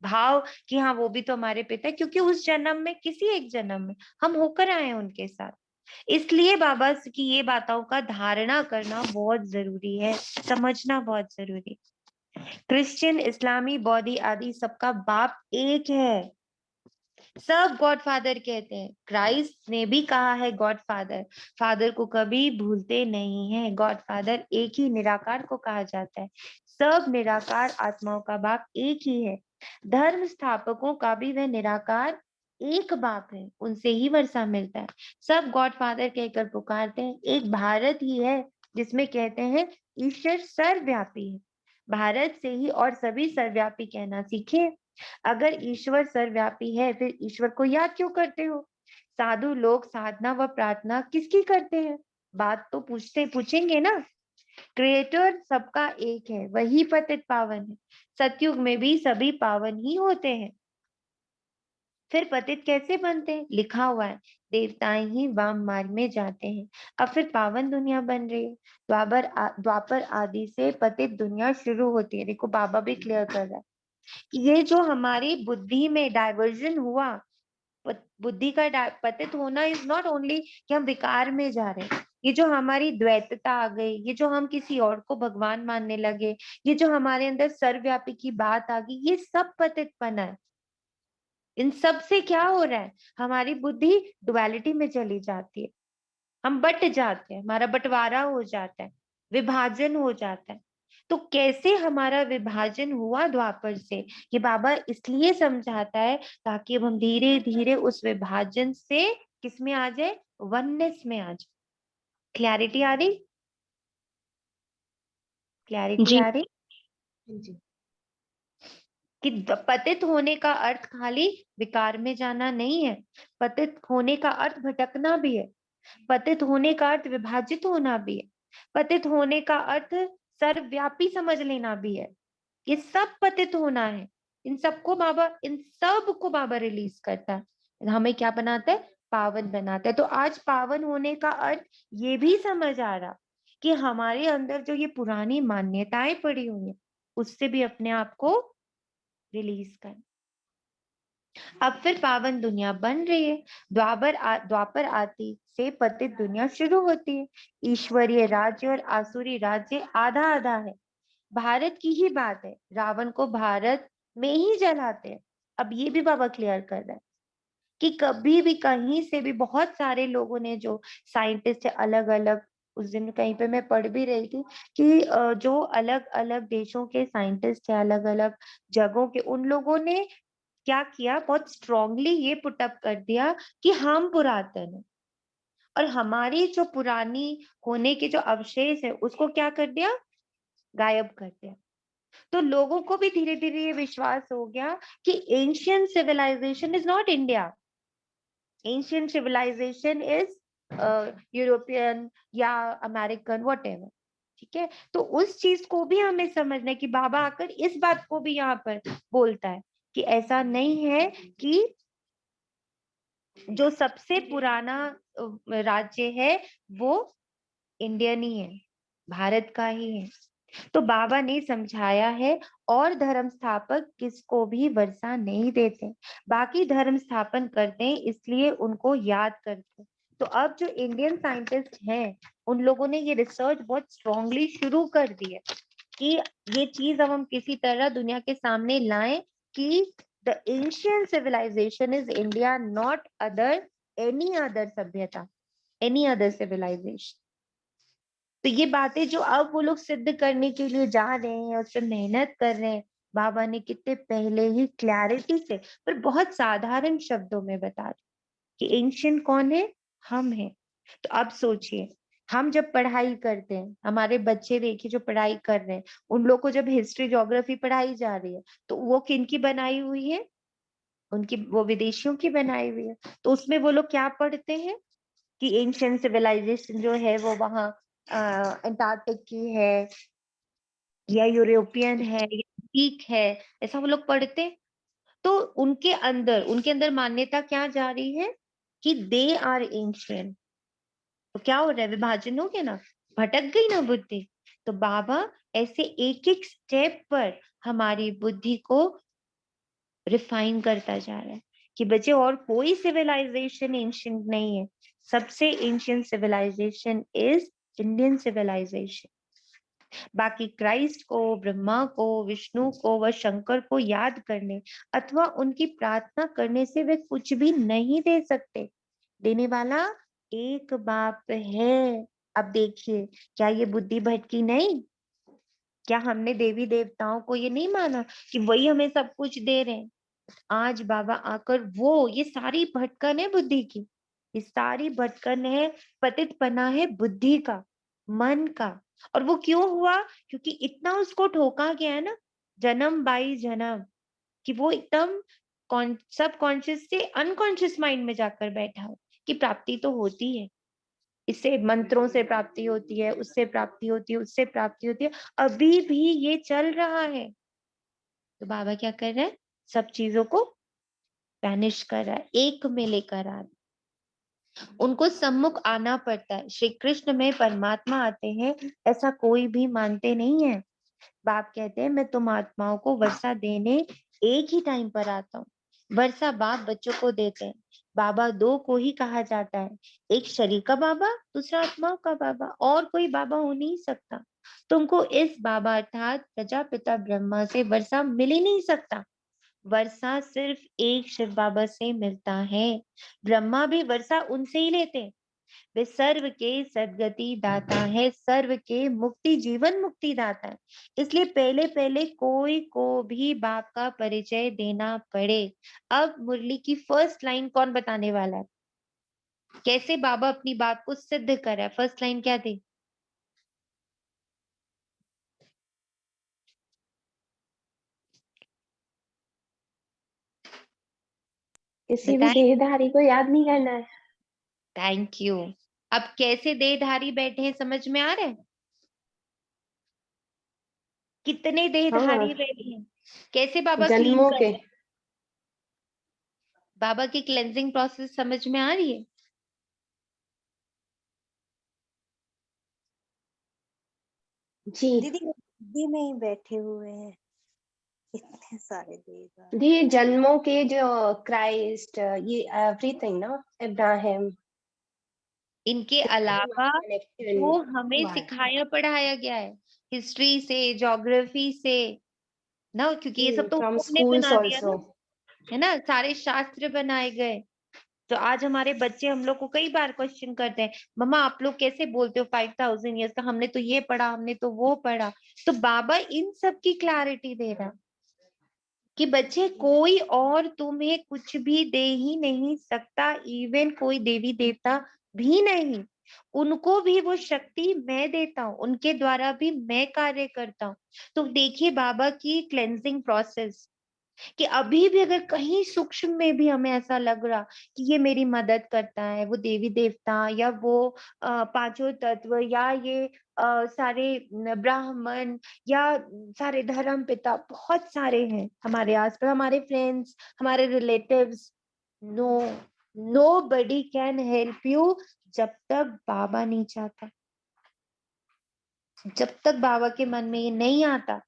भाव कि हाँ वो भी तो हमारे पिता है, क्योंकि उस जन्म में, किसी एक जन्म में हम होकर आए हैं उनके साथ। इसलिए बाबा की ये बातों का धारणा करना बहुत जरूरी है, समझना बहुत जरूरी। क्रिश्चियन, इस्लामी, बौद्धी आदि सबका बाप एक है, सब गॉड फादर कहते हैं। क्राइस्ट ने भी कहा है गॉड फादर, फादर को कभी भूलते नहीं है। गॉड फादर एक ही निराकार को कहा जाता है, सब निराकार आत्माओं का बाप एक ही है। धर्म स्थापकों का भी वह निराकार एक बाप है, उनसे ही वर्षा मिलता है। सब गॉडफादर कहकर पुकारते हैं, एक भारत ही है जिसमें कहते हैं ईश्वर सर्वव्यापी है। भारत से ही और सभी सर्वव्यापी कहना सीखे। अगर ईश्वर सर्वव्यापी है फिर ईश्वर को याद क्यों करते हो? साधु लोग साधना व प्रार्थना किसकी करते हैं? बात तो पूछेंगे ना। क्रिएटर सबका एक है, वही पतित पावन है। सतयुग में भी सभी पावन ही होते हैं। फिर पतित कैसे बनते हैं? लिखा हुआ है, देवताएं ही वाम मार्ग में जाते हैं। अब फिर पावन दुनिया बन रही है। द्वापर आदि से पतित दुनिया शुरू होती है। देखो बाबा भी क्लियर कर रहा है कि ये जो हमारी बुद्धि में डाइवर्जन हुआ, बुद्धि का पतित होना इज नॉट ओनली कि हम विकार में जा रहे हैं। ये जो हमारी द्वैतता आ गई, ये जो हम किसी और को भगवान मानने लगे, ये जो हमारे अंदर सर्वव्यापी की बात आ गई, ये सब पतितपना है। इन सब से क्या हो रहा है? हमारी बुद्धि डुअलिटी में चली जाती है, हम बट जाते हैं, हमारा बंटवारा हो जाता है, विभाजन हो जाता है। तो कैसे हमारा विभाजन हुआ द्वापर से, ये बाबा इसलिए समझाता है ताकि अब हम धीरे धीरे उस विभाजन से किस में आ जाए? वननेस में आ जाए। क्लैरिटी आ रही? क्लैरिटी जी आ रही जी कि पतित होने का अर्थ खाली विकार में जाना नहीं है। पतित होने का अर्थ भटकना भी है। पतित होने का अर्थ विभाजित होना भी है। पतित होने का अर्थ सर्वव्यापी समझ लेना भी है। ये सब पतित होना है। इन सब को बाबा रिलीज करता है, हमें क्या बनाता है? पावन बनाता है। तो आज पावन होने का अर्थ ये भी समझ आ रहा कि हमारे अंदर जो ये पुरानी मान्यताएं पड़ी हुई है उससे भी अपने आप को रिलीज कर। अब फिर पावन दुनिया बन रही है। द्वापर आदि से पतित दुनिया शुरू होती है। ईश्वरीय राज्य और आसुरी राज्य आधा आधा है। भारत की ही बात है, रावण को भारत में ही जलाते हैं। अब ये भी बाबा क्लियर कर रहा है कि कभी भी कहीं से भी बहुत सारे लोगों ने, जो साइंटिस्ट है अलग अलग, उस दिन कहीं पे मैं पढ़ भी रही थी कि जो अलग अलग देशों के साइंटिस्ट है, अलग अलग जगहों के, उन लोगों ने क्या किया, बहुत स्ट्रांगली ये पुटअप कर दिया कि हम पुरातन है और हमारी जो पुरानी होने के जो अवशेष है उसको क्या कर दिया? गायब कर दिया। तो लोगों को भी धीरे धीरे ये विश्वास हो गया कि ancient civilisation is not India, ancient civilisation is European या अमेरिकन, व्हाटएवर। ठीक है, तो उस चीज को भी हमें समझना है कि बाबा आकर इस बात को भी यहाँ पर बोलता है कि ऐसा नहीं है कि जो सबसे पुराना राज्य है वो इंडियन ही है, भारत का ही है। तो बाबा ने समझाया है और धर्म स्थापक किसको भी वर्षा नहीं देते, बाकी धर्म स्थापन करते हैं इसलिए उनको याद करते। तो अब जो इंडियन साइंटिस्ट हैं उन लोगों ने ये रिसर्च बहुत स्ट्रांगली शुरू कर दी है कि ये चीज अब हम किसी तरह दुनिया के सामने लाएं कि the ancient civilisation is India, not other any other सभ्यता, एनी अदर सिविलाइजेशन। तो ये बातें जो अब वो लोग सिद्ध करने के लिए जा रहे हैं, उस पर मेहनत कर रहे हैं, बाबा ने कितने पहले ही क्लैरिटी से पर बहुत साधारण शब्दों में बता दिया कि एंशियंट कौन है? हम हैं। तो अब सोचिए, हम जब पढ़ाई करते हैं, हमारे बच्चे देखिए जो पढ़ाई कर रहे हैं, उन लोग को जब हिस्ट्री ज्योग्राफी पढ़ाई जा रही है तो वो किनकी बनाई हुई है? उनकी, वो विदेशियों की बनाई हुई है। तो उसमें वो लोग क्या पढ़ते हैं कि एंशियंट सिविलाइजेशन जो है वो वहाँ अंटार्कटिक की है या यूरोपियन है या ग्रीक है, ऐसा वो लोग पढ़ते। तो उनके अंदर मान्यता क्या जा रही है कि दे आर एंशियंट। तो क्या हो रहा है? विभाजन हो गया ना, भटक गई ना बुद्धि। तो बाबा ऐसे एक एक स्टेप पर हमारी बुद्धि को रिफाइन करता जा रहा है कि बच्चे और कोई सिविलाइजेशन एंशियंट नहीं है, सबसे ancient civilisation is Indian civilisation. बाकी क्राइस्ट को, ब्रह्मा को, विष्णु को व शंकर को याद करने अथवा उनकी प्रार्थना करने से वे कुछ भी नहीं दे सकते। देने वाला एक बाप है। अब देखिए, क्या ये बुद्धि भटकी नहीं? क्या हमने देवी देवताओं को ये नहीं माना कि वही हमें सब कुछ दे रहे हैं? आज बाबा आकर वो ये सारी भटकन है बुद्धि की, ये सारी भटकन है, पतितपना है बुद्धि का, मन का। और वो क्यों हुआ? क्योंकि इतना उसको ठोका गया है ना, जन्म बाई जन्म, कि वो एकदम सब कॉन्शियस से अनकॉन्शियस माइंड में जाकर बैठा हो कि प्राप्ति तो होती है, इससे मंत्रों से प्राप्ति होती है, उससे प्राप्ति होती है, उससे प्राप्ति होती है, अभी भी ये चल रहा है। तो बाबा क्या कर रहे हैं? सब चीजों को वैनिश कर रहा है, एक में लेकर आ रहा है। उनको सम्मुख आना पड़ता है। श्री कृष्ण में परमात्मा आते हैं, ऐसा कोई भी मानते नहीं है। बाप कहते हैं मैं तुम आत्माओं को वर्षा देने एक ही टाइम पर आता हूँ। वर्षा बाप बच्चों को देते हैं। बाबा दो को ही कहा जाता है, एक शरीर का बाबा, दूसरा आत्माओं का बाबा, और कोई बाबा हो नहीं सकता। तुमको इस बाबा अर्थात प्रजापिता ब्रह्मा से वर्षा मिल ही नहीं सकता। वर्षा सिर्फ एक शिव बाबा से मिलता है। ब्रह्मा भी वर्षा उनसे ही लेते हैं। वे सर्व के सदगति दाता है, सर्व के मुक्ति जीवन मुक्ति दाता है। इसलिए पहले पहले कोई को भी बाप का परिचय देना पड़े। अब मुरली की फर्स्ट लाइन कौन बताने वाला है? कैसे बाबा अपनी बात को सिद्ध कर रहा है? फर्स्ट लाइन क्या थी? किसी भी बताएं। देहधारी को याद नहीं करना है। Thank you. अब कैसे देहधारी बैठे हैं समझ में आ रहा है? कितने हाँ, देहधारी बैठे हैं? कैसे बाबा क्लीन जन्मों कर के। रहे हैं? बाबा की क्लेंजिंग प्रोसेस समझ में आ रही है? जी दीदी बुद्धि में ही बैठे हुए हैं इतने सारे देवता। ये जन्मों के जो क्राइस्ट, ये एवरीथिंग ना, इब्राहिम, इनके अलावा कनेक्शन। जो हमें सिखाया पढ़ाया गया है हिस्ट्री से, ज्योग्राफी से ना, क्योंकि ये सब तो फ्रॉम हमने स्कूल्स बना दिया ऑल्सो। ना, है ना, सारे शास्त्र बनाए गए। तो आज हमारे बच्चे हम लोग को कई बार क्वेश्चन करते हैं, मम्मा आप लोग कैसे बोलते हो 5000 ईयर्स का, हमने तो ये पढ़ा, हमने तो वो पढ़ा। तो बाबा इन सब की क्लैरिटी दे रहा कि बच्चे कोई और तुम्हें कुछ भी दे ही नहीं सकता, इवन कोई देवी देवता भी नहीं। उनको भी वो शक्ति मैं देता हूँ, उनके द्वारा भी मैं कार्य करता हूँ। तो देखिए बाबा की क्लेंजिंग प्रोसेस, कि अभी भी अगर कहीं सूक्ष्म में भी हमें ऐसा लग रहा कि ये मेरी मदद करता है, वो देवी देवता या वो पांचों तत्व या ये सारे ब्राह्मण या सारे धर्म पिता, बहुत सारे हैं हमारे आसपास, हमारे फ्रेंड्स, हमारे relatives, no, nobody can help you जब तक बाबा नहीं चाहता, जब तक बाबा के मन में ये नहीं आता,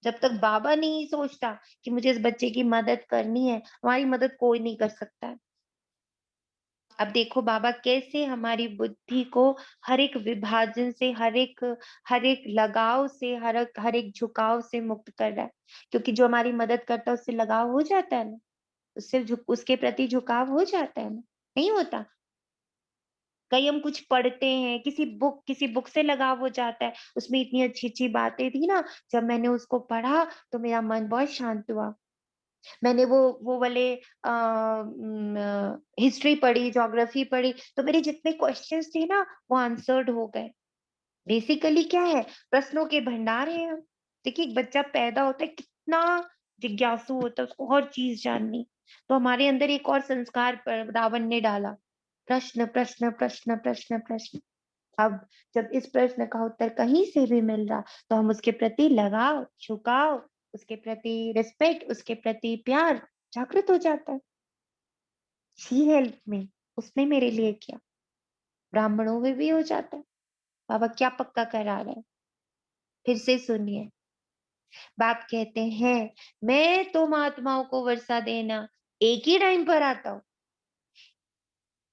जब तक बाबा नहीं सोचता कि मुझे इस बच्चे की मदद करनी है, हमारी मदद कोई नहीं कर सकता है। अब देखो बाबा कैसे हमारी बुद्धि को हर एक विभाजन से, हर एक लगाव से, हर एक झुकाव से मुक्त कर रहा है। क्योंकि जो हमारी मदद करता है उससे लगाव हो जाता है ना, उसके प्रति झुकाव हो जाता है ना, नहीं होता? कहीं हम कुछ पढ़ते हैं, किसी बुक से लगाव हो जाता है, उसमें इतनी अच्छी अच्छी बातें थी ना, जब मैंने उसको पढ़ा तो मेरा मन बहुत शांत हुआ। मैंने वो वाले हिस्ट्री पढ़ी, ज्योग्राफी पढ़ी, तो मेरे जितने क्वेश्चंस थे ना वो आंसर्ड हो गए। बेसिकली क्या है, प्रश्नों के भंडार है हम। देखिए एक बच्चा पैदा होता है कितना जिज्ञासु होता है, उसको हर चीज जाननी। तो हमारे अंदर एक और संस्कार पर रावण ने डाला, प्रश्न प्रश्न प्रश्न प्रश्न प्रश्न। अब जब इस प्रश्न का उत्तर कहीं से भी मिल रहा तो हम उसके प्रति लगाव, झुकाव, उसके प्रति रिस्पेक्ट, उसके प्रति प्यार जागृत हो जाता है। शी हेल्प मी, उसने मेरे लिए किया, ब्राह्मणों में भी हो जाता है। बाबा क्या पक्का करा रहे हैं? फिर से सुनिए, बाप कहते हैं मैं तुम आत्माओं को वर्षा देना एक ही टाइम पर आता हूँ।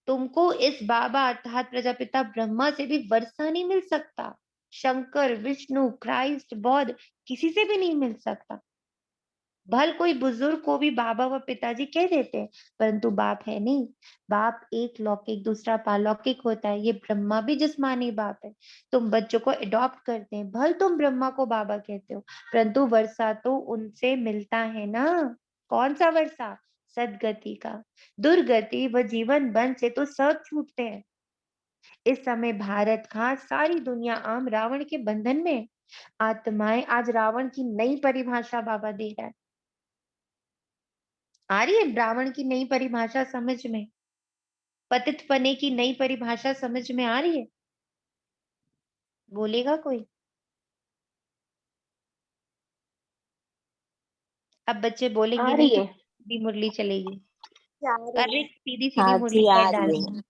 तुमको इस बाबा अर्थात प्रजापिता ब्रह्मा से भी वर्षा नहीं मिल सकता, शंकर, विष्णु, क्राइस्ट, बौद्ध, किसी से भी नहीं मिल सकता। भल कोई बुजुर्ग को भी बाबा व पिताजी कह देते हैं, परंतु बाप है नहीं। बाप एक लौकिक, दूसरा पारलौकिक होता है। ये ब्रह्मा भी जिस्मानी बाप है। तुम बच्चों को अडॉप्ट करते हैं, भल तुम ब्रह्मा को बाबा कहते हो, परंतु वर्षा तो उनसे मिलता है ना। कौन सा वर्षा? सदगति का। दुर्गति व जीवन बंध से तो सब छूटते हैं। इस समय भारत खां सारी दुनिया आम रावण के बंधन में। आत्माएं, आज रावण की नई परिभाषा बाबा दे रहा है। आ रही है रावण की नई परिभाषा समझ में? पतित पने की नई परिभाषा समझ में आ रही है? बोलेगा कोई? अब बच्चे बोलेंगे आ नहीं रही तो है। सीधी मुरली चलेगी। आ रही अरे है। सीधी सीधी हाँ मुरली जी, कर आ रही डालना। है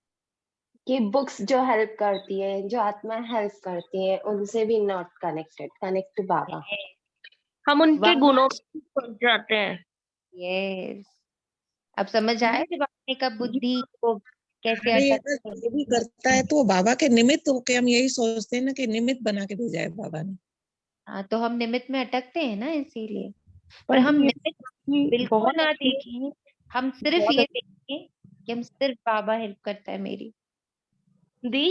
कि बुक्स जो हेल्प करती है, जो आत्मा हेल्प करती है, उनसे भी नॉट कनेक्टेड, कनेक्ट टू बाबा। हम उनके वाह, गुणों में पहुंच जाते हैं। यस। अब समझ आया जब आपने कहा बुद्धि को कैसे अरे अटक अगर ये भी करता है तो वो बाबा के निमित्त होके हम यही सोचते हैं ना कि निमित्त बना के भेजा है बाबा ने। हाँ, तो हम निमित्त में अटकते हैं ना, इसीलिए। पर पर हम ये निमित्त बिल्कुल बहुत ना अच्छी देखें, हम सिर्फ बहुत ये देखें कि हम सिर्फ बाबा हेल्प करता है मेरी। दी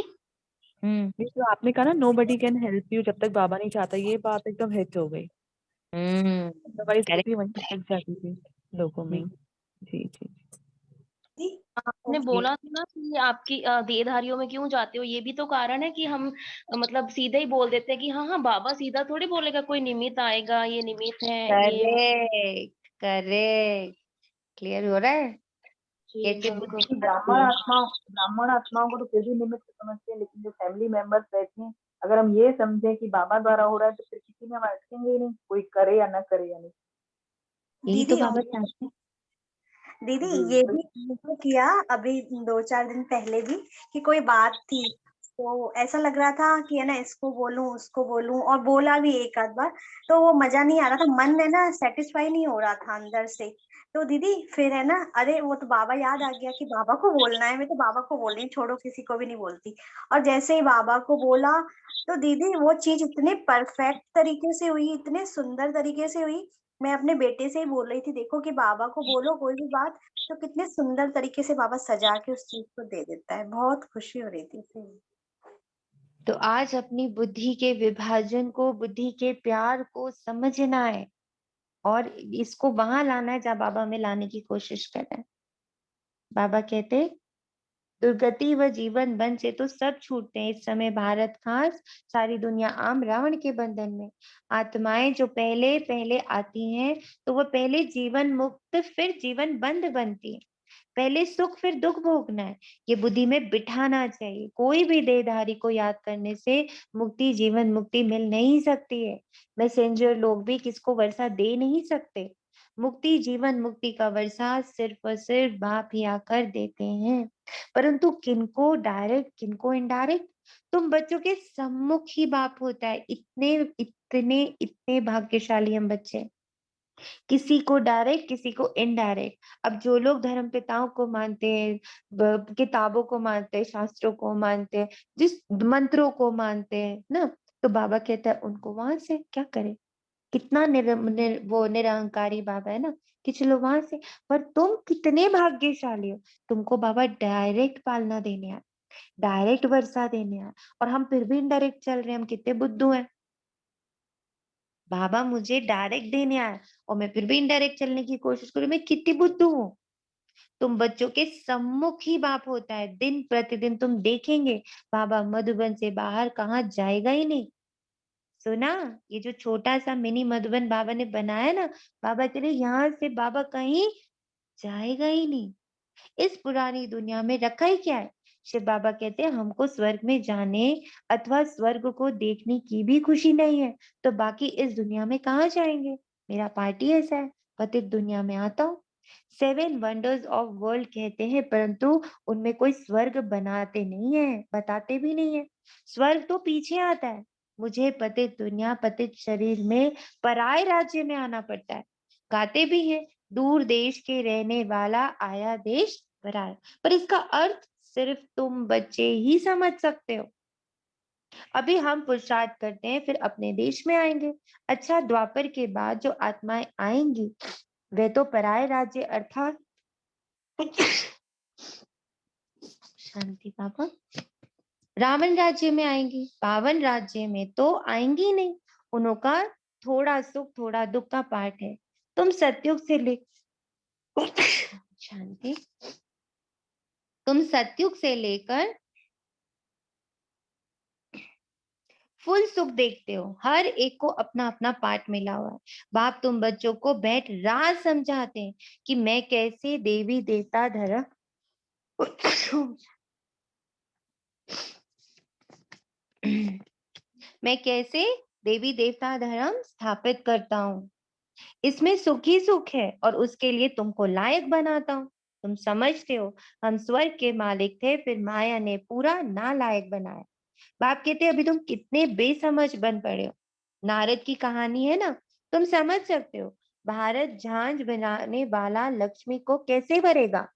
ये जो आपने कहा ना, नोबडी कैन हेल्प यू जब तक बाबा नहीं चाहता, ये बात एकदम हिट हो गई। Otherwise correct. बुद्धि वहीं अटक जाती थी लोगों में। जी जी। आपने बोला था ना कि आपकी देहधारियों में क्यों जाते हो, ये भी तो कारण है कि हम मतलब सीधे ही बोल देते हैं कि हाँ हाँ बाबा सीधा थोड़ी बोलेगा कोई निमित्त आएगा, ये निमित्त है ये वो। Correct correct. क्लियर हो रहा है जी कैसे बिल्कुल। बुद्धि आती है? ब्राह्मण आत्माओं को तो फिर भी निमित्त समझते हैं, लेकिन जो फैमिली मेंबर्स रहते हैं, अगर हम ये समझें कि बाबा द्वारा हो रहा है तो फिर किसी में हम अटकेंगे ही नहीं, कोई करे या ना करे या नहीं। यही तो दीदी बाबा चाहते हैं। दीदी जी ये भी अनुभव किया अभी 2-4 दिन पहले भी कि कोई बात थी, तो ऐसा लग रहा था कि है ना इसको बोलूं उसको बोलूं, और बोला भी एक आध बार, तो वो मजा नहीं आ रहा था, मन में ना सेटिस्फाई नहीं हो रहा था अंदर से। तो दीदी फिर है ना, अरे वो तो बाबा याद आ गया कि बाबा को बोलना है, मैं तो बाबा को बोल रही हूँ, छोड़ो किसी को भी नहीं बोलती। और जैसे ही बाबा को बोला तो दीदी वो चीज इतने परफेक्ट तरीके से हुई, इतने सुंदर तरीके से हुई। मैं अपने बेटे से ही बोल रही थी, देखो कि बाबा को बोलो कोई भी बात, तो कितने सुंदर तरीके से बाबा सजा के उस चीज को दे देता है। बहुत खुशी हो रही थी फिर। तो आज अपनी बुद्धि के विभाजन को, बुद्धि के प्यार को समझना है और इसको वहां लाना है जहाँ बाबा में लाने की कोशिश कर रहे हैं। बाबा कहते दुर्गति व जीवन बंध से तो सब छूटते हैं। इस समय भारत खास सारी दुनिया आम रावण के बंधन में। आत्माएं जो पहले पहले आती हैं तो वो पहले जीवन मुक्त फिर जीवन बंद बनती है। पहले सुख फिर दुख भोगना है, ये बुद्धि में बिठाना चाहिए। कोई भी देहधारी को याद करने से मुक्ति, जीवन मुक्ति मिल नहीं सकती है। मैसेंजर लोग भी किसको वर्षा दे नहीं सकते। मुक्ति, जीवन मुक्ति का वर्षा सिर्फ और सिर्फ बाप ही आकर देते हैं। परंतु किनको डायरेक्ट, किनको इनडायरेक्ट? तुम बच्चों के सम्मुख ही बाप होता है। इतने इतने इतने भाग्यशाली हम बच्चे। किसी को डायरेक्ट, किसी को इनडायरेक्ट। अब जो लोग धर्म पिताओं को मानते हैं, किताबों को मानते हैं, शास्त्रों को मानते हैं, जिस मंत्रों को मानते हैं ना, तो बाबा कहता है उनको वहां से क्या करे। कितना वो निरहंकारी बाबा है ना कि चलो वहां से। पर तुम कितने भाग्यशाली हो, तुमको बाबा डायरेक्ट पालना देने आए, डायरेक्ट वर्षा देने आए, और हम फिर भी इनडायरेक्ट चल रहे हैं। हम कितने बुद्धू हैं। बाबा मुझे डायरेक्ट देने आया और मैं फिर भी इनडायरेक्ट चलने की कोशिश करूं, मैं कितनी बुद्धू हूँ। तुम बच्चों के सम्मुख ही बाप होता है। दिन प्रतिदिन तुम देखेंगे बाबा मधुबन से बाहर कहाँ जाएगा ही नहीं। सुना, ये जो छोटा सा मिनी मधुबन बाबा ने बनाया ना, बाबा चले यहाँ से बाबा कहीं जाएगा ही नहीं। इस पुरानी दुनिया में रखा ही क्या है। शिव बाबा कहते हैं हमको स्वर्ग में जाने अथवा स्वर्ग को देखने की भी खुशी नहीं है, तो बाकी इस दुनिया में कहाँ जाएंगे। मेरा पार्टी ऐसा है, पतित दुनिया में आता हूँ। 7 वंडर्स ऑफ वर्ल्ड कहते हैं, परंतु उनमें कोई स्वर्ग बनाते नहीं है, बताते भी नहीं है। स्वर्ग तो पीछे आता है। मुझे पतित दुनिया, पतित शरीर में पराये राज्य में आना पड़ता है। गाते भी हैं, दूर देश के रहने वाला आया देश पराया। पर इसका अर्थ सिर्फ तुम बच्चे ही समझ सकते हो। अभी हम पुरुषार्थ करते हैं, फिर अपने देश में आएंगे। अच्छा, द्वापर के बाद जो आत्माएं आएंगी वे तो पराये राज्य अर्थात शांति पापा रावण राज्य में आएंगी। पावन राज्य में तो आएंगी नहीं, उनका थोड़ा सुख थोड़ा दुख का पाठ है। तुम सतयुग से ले शांति तुम सतयुग से लेकर फुल सुख देखते हो, हर एक को अपना अपना पाठ मिला हुआ है। बाप तुम बच्चों को बैठ राज समझाते हैं कि मैं कैसे देवी देवता धर्म मैं कैसे देवी देवता धर्म स्थापित करता हूँ। इसमें सुख ही सुख है और उसके लिए तुमको लायक बनाता हूँ। तुम समझते हो हम स्वर्ग के मालिक थे, फिर माया ने पूरा नालायक बनाया। बाप कहते अभी तुम कितने बेसमझ बन पड़े हो। नारद की कहानी है ना, तुम समझ सकते हो। भारत झांझ बनाने वाला लक्ष्मी को कैसे भरेगा?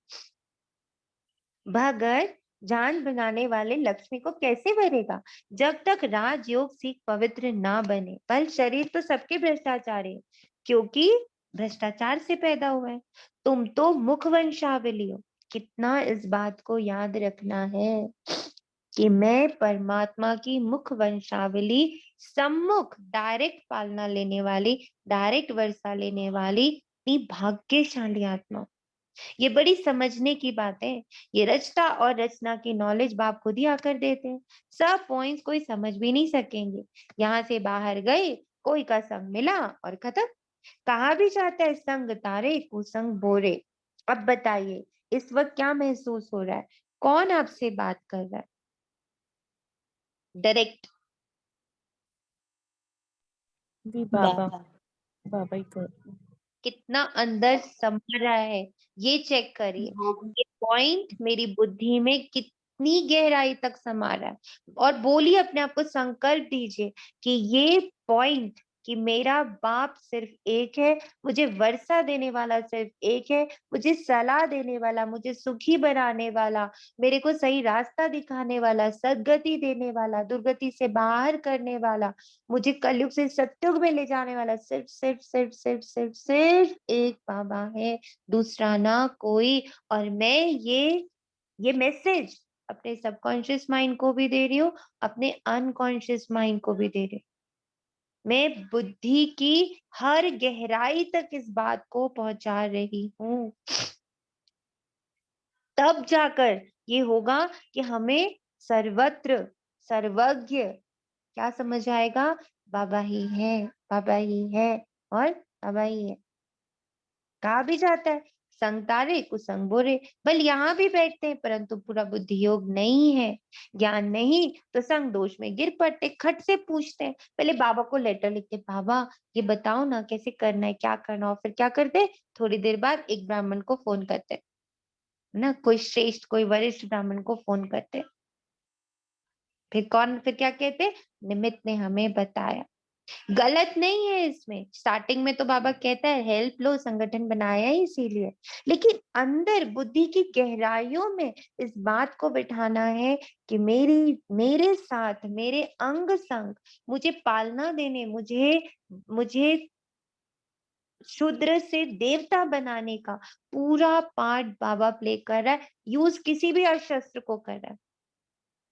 भगत झांझ बनाने वाले लक्ष्मी को कैसे भरेगा? जब तक राजयोग सीख पवित्र ना बने। बल शरीर तो सबके भ्रष्टाचार है, क्योंकि भ्रष्टाचार से पैदा हुआ है। तुम तो मुख वंशावली हो। कितना इस बात को याद रखना है कि मैं परमात्मा की मुख वंशावली, सम्मुख डायरेक्ट पालना लेने वाली, डायरेक्ट वर्षा लेने वाली इतनी भाग्यशाली आत्मा। ये बड़ी समझने की बात है। ये रचता और रचना की नॉलेज बाप खुद ही आकर देते हैं। सब पॉइंट्स कोई समझ भी नहीं सकेंगे। यहाँ से बाहर गए, कोई का संग मिला और खत्म। कहा भी जाता है संग तारे कुसंग बोरे। अब बताइए इस वक्त क्या महसूस हो रहा है? कौन आपसे बात कर रहा है डायरेक्ट? बाबा बाबा ही कर। कितना अंदर समा रहा है ये चेक करिए। ये पॉइंट मेरी बुद्धि में कितनी गहराई तक समा रहा है। और बोलिए, अपने आप को संकल्प दीजिए कि ये पॉइंट, कि मेरा बाप सिर्फ एक है, मुझे वर्षा देने वाला सिर्फ एक है, मुझे सलाह देने वाला, मुझे सुखी बनाने वाला, मेरे को सही रास्ता दिखाने वाला, सदगति देने वाला, दुर्गति से बाहर करने वाला, मुझे कलयुग से सतयुग में ले जाने वाला सिर्फ सिर्फ सिर्फ सिर्फ सिर्फ सिर्फ एक बाबा है, दूसरा ना कोई। और मैं ये मैसेज अपने सबकॉन्शियस माइंड को भी दे रही हूँ, अपने अनकॉन्शियस माइंड को भी दे रही हूँ। मैं बुद्धि की हर गहराई तक इस बात को पहुंचा रही हूँ। तब जाकर ये होगा कि हमें सर्वत्र सर्वज्ञ क्या समझ आएगा? बाबा ही है, बाबा ही है और बाबा ही है। कहा भी जाता है संग तारे कुसंग बोरे। बल यहाँ भी बैठते हैं, परंतु पूरा बुद्धि योग नहीं है, ज्ञान नहीं, तो संग दोष में गिर पड़ते। खट से पूछते हैं, पहले बाबा को लेटर लिखते, बाबा ये बताओ ना कैसे करना है, क्या करना हो। फिर क्या करते, थोड़ी देर बाद एक ब्राह्मण को फोन करते ना, कोई श्रेष्ठ कोई वरिष्ठ ब्राह्मण को फोन करते। फिर क्या कहते, निमित्त ने हमें बताया। गलत नहीं है इसमें। स्टार्टिंग में तो बाबा कहता है हेल्प लो, संगठन बनाया है इसीलिए, लेकिन अंदर बुद्धि की गहराइयों में इस बात को बिठाना है कि मेरे साथ मेरे अंग संग मुझे पालना देने, मुझे शूद्र से देवता बनाने का पूरा पार्ट बाबा प्ले कर रहा है। यूज किसी भी अस्त्र को कर रहा है।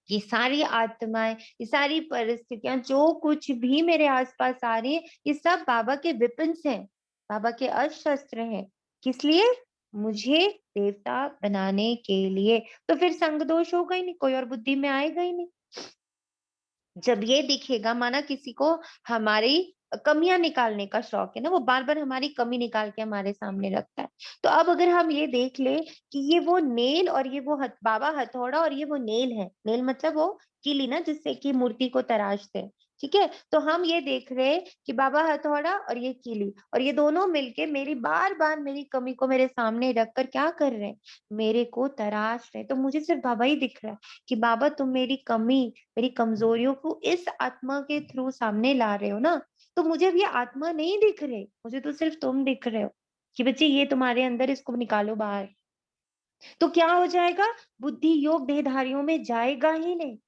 ये सारी आत्माएं, ये सारी परिस्थितियां, जो कुछ भी मेरे आसपास आ रही है, ये सब बाबा के वेपन्स हैं, बाबा के अस्त्र हैं। किस लिए? मुझे देवता बनाने के लिए। तो फिर संग दोष होगा ही नहीं, कोई और बुद्धि में आएगा ही नहीं। जब ये दिखेगा, माना किसी को हमारी कमियां निकालने का शौक है ना, वो बार बार हमारी कमी निकाल के हमारे सामने रखता है। तो अब अगर हम ये देख ले कि ये वो नेल और ये वो बाबा हथौड़ा और ये वो नेल है, नेल मतलब वो कीली ना जिससे कि मूर्ति को तराशते हैं, ठीक है। तो हम ये देख रहे हैं कि बाबा हथौड़ा और ये कीली और ये दोनों मिलके मेरी बार बार मेरी कमी को मेरे सामने रखकर क्या कर रहे हैं, मेरे को तराश रहे हैं। तो मुझे सिर्फ बाबा ही दिख रहा है कि बाबा तुम मेरी कमी, मेरी कमजोरियों को इस आत्मा के थ्रू सामने ला रहे हो ना। तो मुझे अब ये आत्मा नहीं दिख रहे, मुझे तो सिर्फ तुम दिख रहे हो कि बच्चे ये तुम्हारे अंदर, इसको निकालो बाहर। तो क्या हो जाएगा, बुद्धि योग देहधारियों में जाएगा ही नहीं।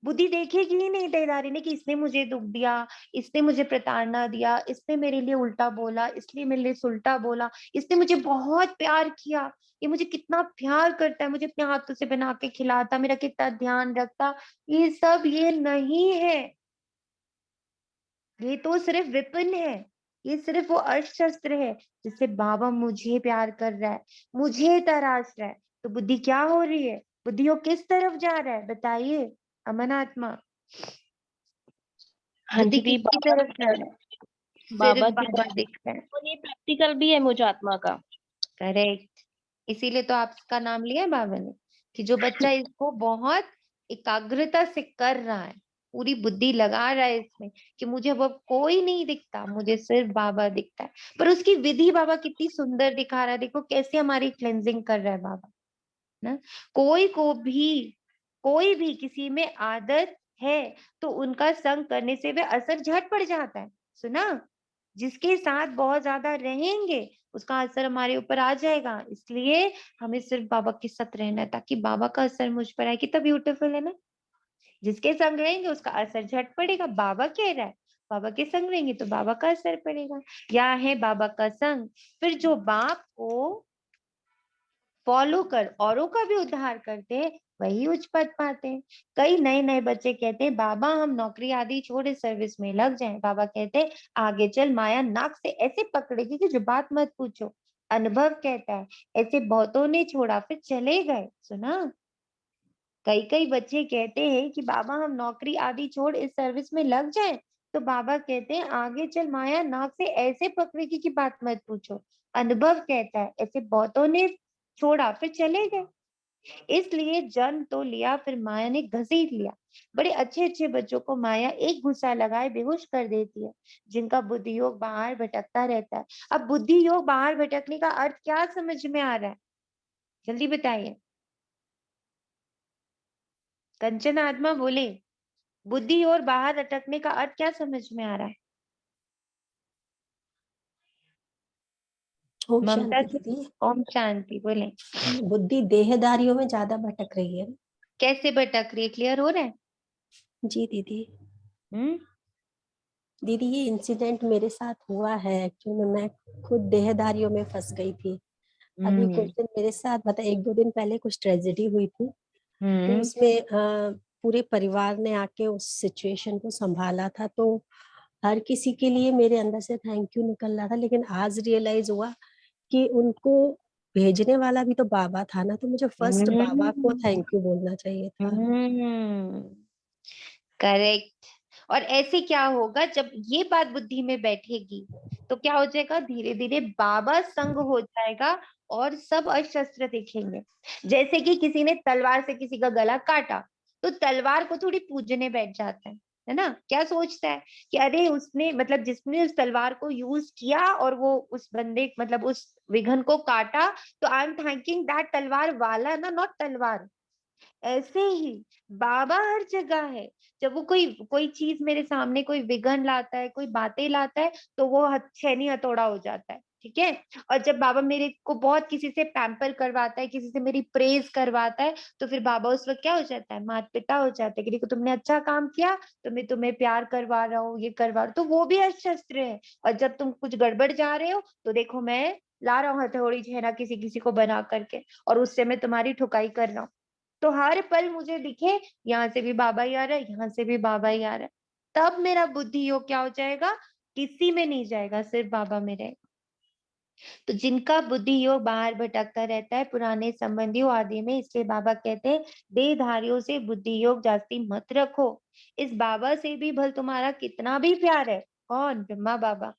बुद्धि देखेगी ही नहीं देहधारी ने कि इसने मुझे दुख दिया, इसने मुझे प्रताड़ना दिया, इसने मेरे लिए उल्टा बोला, इसलिए मेरे लिए सुलटा बोला, इसने मुझे बहुत प्यार किया, ये मुझे कितना प्यार करता है, मुझे अपने हाथों से बना के खिलाता, मेरा कितना ध्यान रखता। ये सब ये नहीं है, ये तो सिर्फ विपिन है, ये सिर्फ वो अस्त्र शस्त्र है जिससे बाबा मुझे प्यार कर रहा है, मुझे तराश रहा है। तो बुद्धि क्या हो रही है, बुद्धि वो किस तरफ जा रहा है बताइए अमन आत्मा? हाँ बुद्धि जी दी, किसकी तरफ जा रहा है? बाबा सिर्फ बाबा दिख रहा है। और ये प्रैक्टिकल भी है मुझे आत्मा का। करेक्ट, इसीलिए तो आपका नाम लिया है बाबा ने कि जो बच्चा इसको बहुत एकाग्रता से कर रहा है, पूरी बुद्धि लगा रहा है इसमें कि मुझे अब कोई नहीं दिखता, मुझे सिर्फ बाबा दिखता है। पर उसकी विधि बाबा कितनी सुंदर दिखा रहा है, देखो कैसे हमारी क्लेंजिंग कर रहा है बाबा ना। कोई भी किसी में आदत है तो उनका संग करने से वे असर झट पड़ जाता है। सुना, जिसके साथ बहुत ज्यादा रहेंगे उसका असर हमारे ऊपर आ जाएगा। इसलिए हमें सिर्फ बाबा के साथ रहना है ताकि बाबा का असर मुझ पर आए। कितना ब्यूटीफुल है ना, जिसके संग रहेंगे उसका असर झट पड़ेगा। बाबा कह रहा है बाबा के संग रहेंगे तो बाबा का असर पड़ेगा। या है बाबा का संग, फिर जो बाप को फॉलो कर औरों का भी उद्धार करते हैं वही उच्च पद पाते हैं। कई नए नए बच्चे कहते हैं बाबा हम नौकरी आदि छोड़ इस सर्विस में लग जाएं। बाबा कहते हैं आगे चल माया नाक से ऐसे पकड़ेगी कि जो बात मत पूछो। अनुभव कहता है ऐसे बहुतों ने छोड़ा फिर चले गए। सुना, कई कई बच्चे कहते हैं कि बाबा हम नौकरी आदि छोड़ इस सर्विस में लग जाएं, तो बाबा कहते हैं आगे चल माया नाक से ऐसे पकड़ेगी कि बात मत पूछो। अनुभव कहता है ऐसे बहुतों ने छोड़ा फिर चले गए। इसलिए जन्म तो लिया फिर माया ने घसीट लिया। बड़े अच्छे अच्छे बच्चों को माया एक घुसा लगाए बेहोश कर देती है, जिनका बुद्धि योग बाहर भटकता रहता है। अब बुद्धि योग बाहर भटकने का अर्थ क्या समझ में आ रहा है, जल्दी बताइए। कंचन आत्मा बोले, बुद्धि और बाहर अटकने का अर्थ क्या समझ में आ रहा है? ओम ममता शांति जी, दीदी। ओम शांति बोले। बुद्धि देहधारियों में ज्यादा भटक रही है। कैसे भटक रही है, क्लियर हो रहा है? जी दीदी। हम्म, दीदी ये इंसिडेंट मेरे साथ हुआ है। एक्चुअली मैं खुद देहधारियों में फंस गई थी। अभी कुछ दिन मेरे साथ मतलब 1-2 दिन पहले कुछ ट्रेजेडी हुई थी, तो उसमें पूरे परिवार ने आके उस सिचुएशन को संभाला था। तो हर किसी के लिए मेरे अंदर से थैंक यू निकल रहा था, लेकिन आज रियलाइज हुआ कि उनको भेजने वाला भी तो बाबा था ना, तो मुझे फर्स्ट बाबा को थैंक यू बोलना चाहिए था। करेक्ट। और ऐसे क्या होगा जब ये बात बुद्धि में बैठेगी तो क्या हो जाएगा, धीरे धीरे बाबा संग हो जाएगा और सब अशस्त्र दिखेंगे। जैसे कि किसी ने तलवार से किसी का गला काटा तो तलवार को थोड़ी पूजने बैठ जाता है ना। क्या सोचता है कि अरे उसने मतलब जिसने उस तलवार को यूज किया और वो उस बंदे मतलब उस विघन को काटा, तो आई एम थैंकिंग दैट तलवार वाला ना, नॉट तलवार। ऐसे ही बाबा हर जगह है। जब वो कोई कोई चीज मेरे सामने कोई विघन लाता है, कोई बातें लाता है, तो वो छेनी हथौड़ा हो जाता है, ठीक है। और जब बाबा मेरे को बहुत किसी से पैम्पर करवाता है, किसी से मेरी प्रेज करवाता है, तो फिर बाबा उस वक्त क्या हो जाता है, माता पिता हो जाता है कि देखो तुमने अच्छा काम किया तो मैं तुम्हें प्यार करवा रहा हूँ, ये करवा रहा हूँ। तो वो भी शस्त्र है। और जब तुम कुछ गड़बड़ जा रहे हो तो देखो मैं ला रहा हूँ हथौड़ी छेना किसी किसी को बना करके, और उससे मैं तुम्हारी ठुकाई कर रहा हूँ। तो हर पल मुझे दिखे यहाँ से भी बाबा ही आ रहा है, यहाँ से भी बाबा ही आ रहा है, तब मेरा बुद्धि योग क्या हो जाएगा, किसी में नहीं जाएगा, सिर्फ बाबा में रहेगा। तो जिनका बुद्धि योग बाहर भटकता रहता है पुराने संबंधियों आदि में, इसलिए बाबा कहते हैं देहधारियों से बुद्धि योग जास्ती मत रखो। इस बाबा से भी भल तुम्हारा कितना भी प्यार है, कौन, ब्रह्मा बाबा,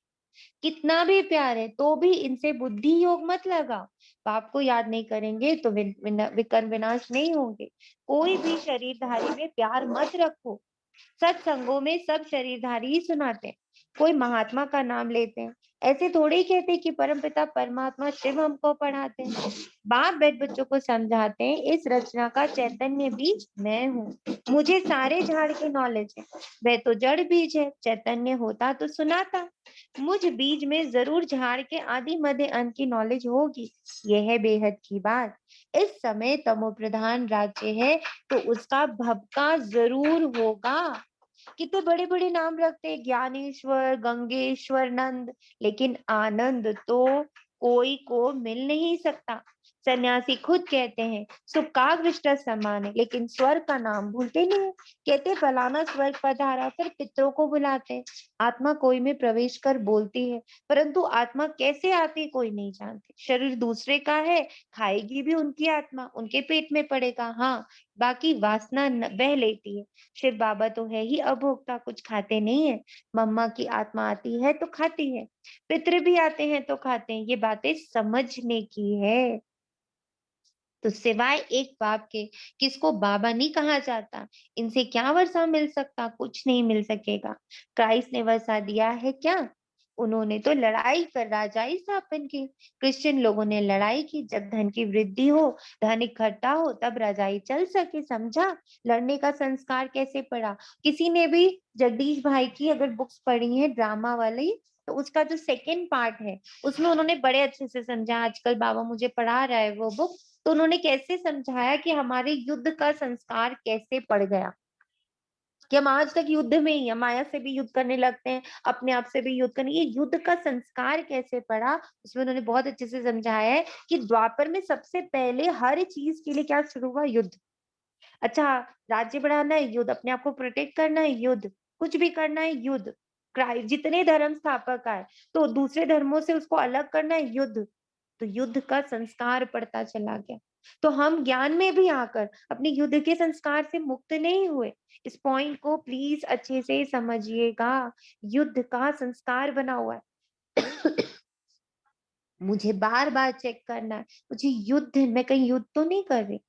कितना भी प्यार है तो भी इनसे बुद्धि योग मत लगाओ। बाप को याद नहीं करेंगे तो विकर्म विनाश नहीं होंगे। कोई भी शरीरधारी में प्यार मत रखो। सत्संगों में सब शरीरधारी ही सुनाते हैं, कोई महात्मा का नाम लेते हैं, ऐसे थोड़े ही कहते कि परमपिता परमात्मा शिव हमको पढ़ाते हैं। बाप बेट बच्चों को समझाते हैं इस रचना का चैतन्य बीज मैं हूँ, मुझे सारे झाड़ की नॉलेज है। वह तो जड़ बीज है, चैतन्य होता तो सुनाता। मुझ बीज में जरूर झाड़ के आदि मध्य अंत की नॉलेज होगी। यह है बेहद की बात। इस समय तमो प्रधान राज्य है तो उसका भबका जरूर होगा। कितने बड़े बड़े नाम रखते हैं, ज्ञानेश्वर, गंगेश्वर, नंद, लेकिन आनंद तो कोई को मिल नहीं सकता। सन्यासी खुद कहते हैं सुखाग्रष्ट समान है, लेकिन स्वर्ग का नाम भूलते नहीं है। कहते फलाना स्वर्ग पधारा, फिर पितरों को बुलाते हैं। आत्मा कोई में प्रवेश कर बोलती है, परंतु आत्मा कैसे आती कोई नहीं जानती। शरीर दूसरे का है, खाएगी भी उनकी आत्मा, उनके पेट में पड़ेगा। हाँ, बाकी वासना बह लेती है। शिव बाबा तो है ही अभोक्ता, कुछ खाते नहीं है। मम्मा की आत्मा आती है तो खाती है, पितृ भी आते हैं तो खाते हैं। ये बातें समझने की है। तो सिवाय एक बाप के किसको बाबा नहीं कहा जाता। इनसे क्या वर्षा मिल सकता, कुछ नहीं मिल सकेगा। क्राइस्ट ने वर्षा दिया है क्या? उन्होंने तो लड़ाई कर राजाई स्थापन की। क्रिश्चियन लोगों ने लड़ाई की। जब धन की वृद्धि हो, धन इकट्ठा हो, तब राजाई चल सके। समझा लड़ने का संस्कार कैसे पड़ा? किसी ने भी जगदीश भाई की अगर बुक्स पढ़ी है ड्रामा वाली, तो उसका जो सेकेंड पार्ट है उसमें उन्होंने बड़े अच्छे से समझा। आजकल बाबा मुझे पढ़ा रहा है वो बुक, तो उन्होंने कैसे समझाया कि हमारे युद्ध का संस्कार कैसे पड़ गया, कि हम आज तक युद्ध में ही, हम माया से भी युद्ध करने लगते हैं, अपने आप से भी युद्ध करने। ये युद्ध का संस्कार कैसे पड़ा, उसमें उन्होंने बहुत अच्छे से समझाया है कि द्वापर में सबसे पहले हर चीज के लिए क्या शुरू हुआ, युद्ध। अच्छा, राज्य बढ़ाना है, युद्ध। अपने आप को प्रोटेक्ट करना है, युद्ध। कुछ भी करना है, युद्ध। जितने धर्म स्थापक आए तो दूसरे धर्मों से उसको अलग करना है, युद्ध। तो युद्ध का संस्कार पड़ता चला गया। तो हम ज्ञान में भी आकर अपने युद्ध के संस्कार से मुक्त नहीं हुए। इस पॉइंट को प्लीज अच्छे से समझिएगा। युद्ध का संस्कार बना हुआ है। मुझे बार बार चेक करना है, मुझे युद्ध, मैं कहीं युद्ध तो नहीं कर रही।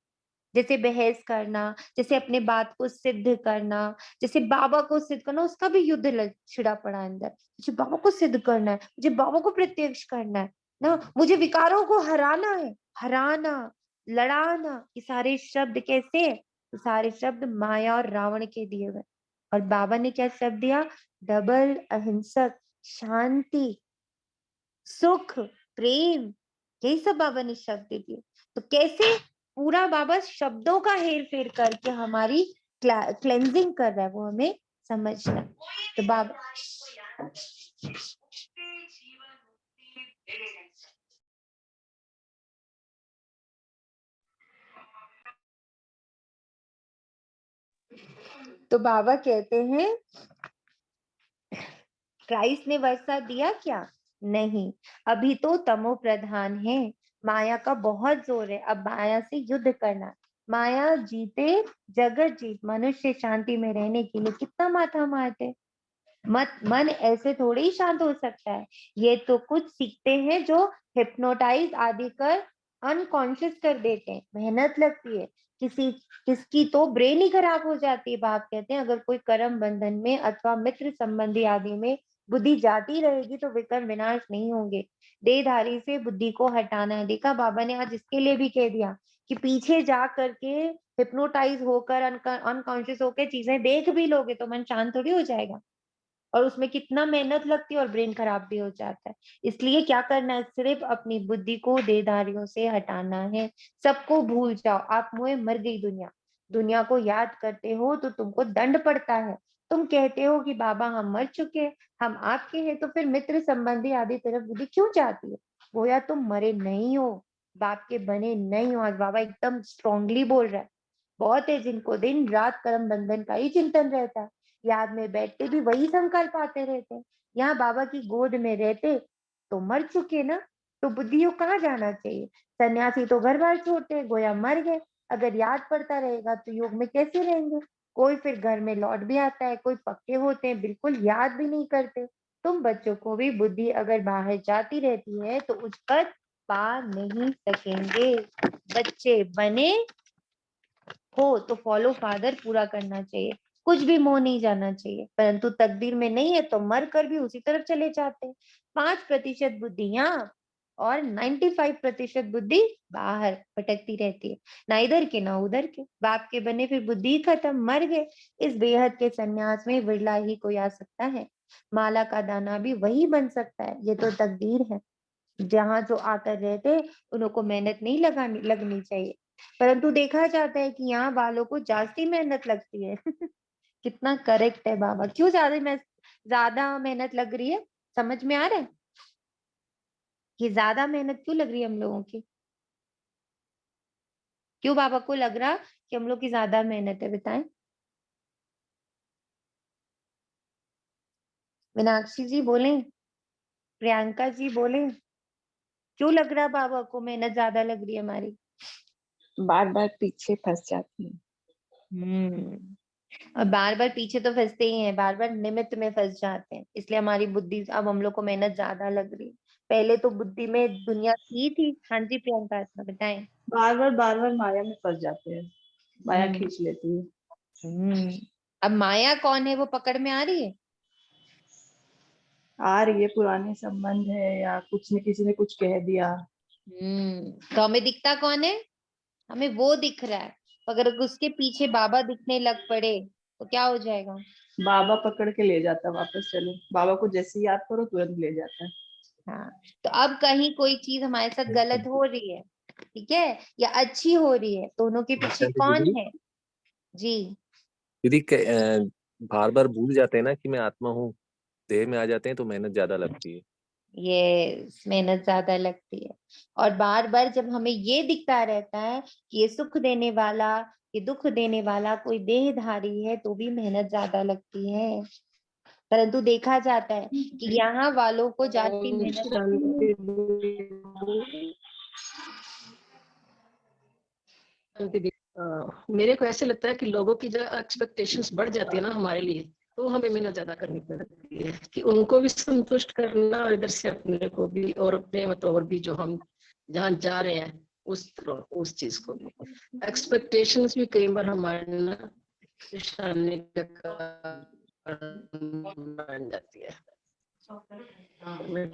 जैसे बहस करना, जैसे अपने बात को सिद्ध करना, जैसे बाबा को सिद्ध करना, उसका भी युद्ध छिड़ा पड़ा अंदर। मुझे बाबा को सिद्ध करना है, मुझे बाबा को प्रत्यक्ष करना है ना, मुझे विकारों को हराना है। हराना, लड़ाना, ये सारे शब्द कैसे है? ये सारे शब्द माया और रावण के दिए हुए। और बाबा ने क्या शब्द दिया? डबल, अहिंसक, शांति, सुख, प्रेम, यही सब बाबा ने शब्द दिए। तो कैसे पूरा बाबा शब्दों का हेर फेर करके हमारी क्लेंजिंग कर रहा है, वो हमें समझना। तो बाबा कहते हैं क्राइस्ट ने वर्षा दिया क्या? नहीं, अभी तो तमो प्रधान है। माया का बहुत जोर है, अब माया से युद्ध करना। माया जीते जगत जीत, मनुष्य शांति में रहने के लिए कितना माथा मारते। मन ऐसे थोड़े ही शांत हो सकता है। ये तो कुछ सीखते हैं जो हिप्नोटाइज आदि कर अनकॉन्शियस कर देते हैं। मेहनत लगती है, किसकी तो ब्रेन ही खराब हो जाती है। बाप कहते हैं अगर कोई कर्म बंधन में अथवा मित्र संबंधी आदि में बुद्धि जाती रहेगी तो विकर्म विनाश नहीं होंगे। देहधारी से बुद्धि को हटाना है। देखा बाबा ने आज इसके लिए भी कह दिया कि पीछे जा करके हिप्नोटाइज होकर अनकॉन्शियस होकर चीजें देख भी लोगे तो मन शांत थोड़ी हो जाएगा। और उसमें कितना मेहनत लगती है और ब्रेन खराब भी हो जाता है। इसलिए क्या करना है? सिर्फ अपनी बुद्धि को देहधारियों से हटाना है। सबको भूल जाओ। आप मुझे मर गई दुनिया, दुनिया को याद करते हो तो तुमको दंड पड़ता है। तुम कहते हो कि बाबा हम मर चुके, हम आपके हैं, तो फिर मित्र संबंधी आदि तरफ बुद्धि क्यों जाती है? गोया तुम मरे नहीं हो, बाप के बने नहीं हो। आज बाबा एकदम स्ट्रांगली बोल रहा है। बहुत है जिनको दिन रात कर्म बंधन का ही चिंतन रहता है, याद में बैठते भी वही संकल्प आते रहते हैं। यहाँ बाबा की गोद में रहते तो मर चुके ना, तो बुद्धियों कहाँ जाना चाहिए? सन्यासी तो घर बार छोड़ते हैं, गोया मर गए। अगर याद पड़ता रहेगा तो योग में कैसे रहेंगे? कोई फिर घर में लौट भी आता है, कोई पक्के होते हैं बिल्कुल याद भी नहीं करते। तुम बच्चों को भी बुद्धि अगर बाहर जाती रहती है तो उचकत पा नहीं सकेंगे। बच्चे बने हो तो फॉलो फादर पूरा करना चाहिए, कुछ भी मोह नहीं जाना चाहिए। परंतु तकदीर में नहीं है तो मर कर भी उसी तरफ चले जाते हैं। 5% बुद्धि यहाँ और 95% बुद्धि बाहर भटकती रहती है, ना इधर के ना उधर के। बाप के बने फिर बुद्धि खत्म, मर गए। इस बेहद के सन्यास में विरला ही कोई आ सकता है। माला का दाना भी वही बन सकता है, ये तो तकदीर है। जहाँ जो आकर रहते उनको मेहनत नहीं लगनी चाहिए, परंतु देखा जाता है कि यहाँ वालों को जास्ती मेहनत लगती है। कितना करेक्ट है बाबा। क्यों ज्यादा मेहनत लग रही है? समझ में आ रहा है कि ज्यादा मेहनत क्यों लग रही है हम लोगों की? क्यों बाबा को लग रहा कि हम लोग की ज्यादा मेहनत है? बताएं। मीनाक्षी जी बोले, प्रियंका जी बोले, क्यों लग रहा बाबा को मेहनत ज्यादा लग रही है हमारी? बार बार पीछे फंस जाती है। और बार बार पीछे तो फंसते ही हैं, बार बार निमित्त में फंस जाते हैं, इसलिए हमारी बुद्धि अब हम लोग को मेहनत ज्यादा लग रही है। पहले तो बुद्धि में दुनिया थी। हाँ जी प्रियंका, इतना बताएं। बार बार माया में फंस जाते हैं, माया खींच लेती है। अब माया कौन है, वो पकड़ में आ रही है? आ रही है, पुराने संबंध है या कुछ ने किसी ने कुछ कह दिया। तो हमें दिखता कौन है? हमें वो दिख रहा है। अगर उसके पीछे बाबा दिखने लग पड़े तो क्या हो जाएगा? बाबा पकड़ के ले जाता वापस। चलो, बाबा को जैसे याद करो तुरंत ले जाता है। हाँ, तो अब कहीं कोई चीज हमारे साथ गलत हो रही है, ठीक है, या अच्छी हो रही है, दोनों के पीछे कौन है? जी दीदी बार बार भूल जाते हैं ना कि मैं आत्मा हूँ, देह में आ जाते हैं तो मेहनत ज्यादा लगती है। ये मेहनत ज्यादा लगती है। और बार बार जब हमें ये दिखता रहता है कि ये सुख देने वाला, ये दुख देने वाला कोई देहधारी है, तो भी मेहनत ज्यादा लगती है। परंतु देखा जाता है कि यहाँ वालों को जाती ओम मेहनत शांति। मेरे को ऐसे लगता है कि लोगों की जो एक्सपेक्टेशंस बढ़ जाती है ना हमारे लिए, तो हमें मेहनत ज्यादा करनी पड़ती है कि उनको भी संतुष्ट करना और इधर से अपने को भी, और अपने मतलब और भी जो हम जहाँ जा रहे हैं उस चीज को भी एक्सपेक्टेशंस भी कई बार हमारे ना परेशानी का कारण बन जाती है।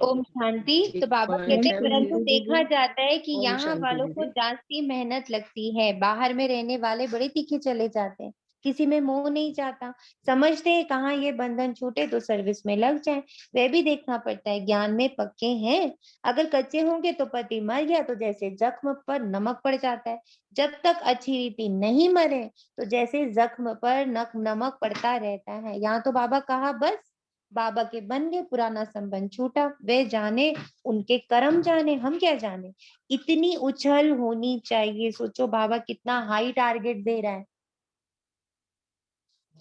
ओम शांति। तो बाबा कहते हैं परंतु देखा जाता है कि यहाँ वालों को जास्ती मेहनत लगती है, बाहर में रहने वाले बड़े तीखे चले जाते हैं, किसी में मोह नहीं जाता, समझते हैं कहाँ ये बंधन छूटे तो सर्विस में लग जाए। वह भी देखना पड़ता है, ज्ञान में पक्के हैं। अगर कच्चे होंगे तो पति मर गया तो जैसे जख्म पर नमक पड़ जाता है, जब तक अच्छी रीति नहीं मरे तो जैसे जख्म पर नमक पड़ता रहता है। यहाँ तो बाबा कहा बस बाबा के बन गए, पुराना संबंध छूटा, वे जाने, उनके कर्म जाने, हम क्या जाने। इतनी उछल होनी चाहिए। सोचो बाबा कितना हाई टारगेट दे रहा है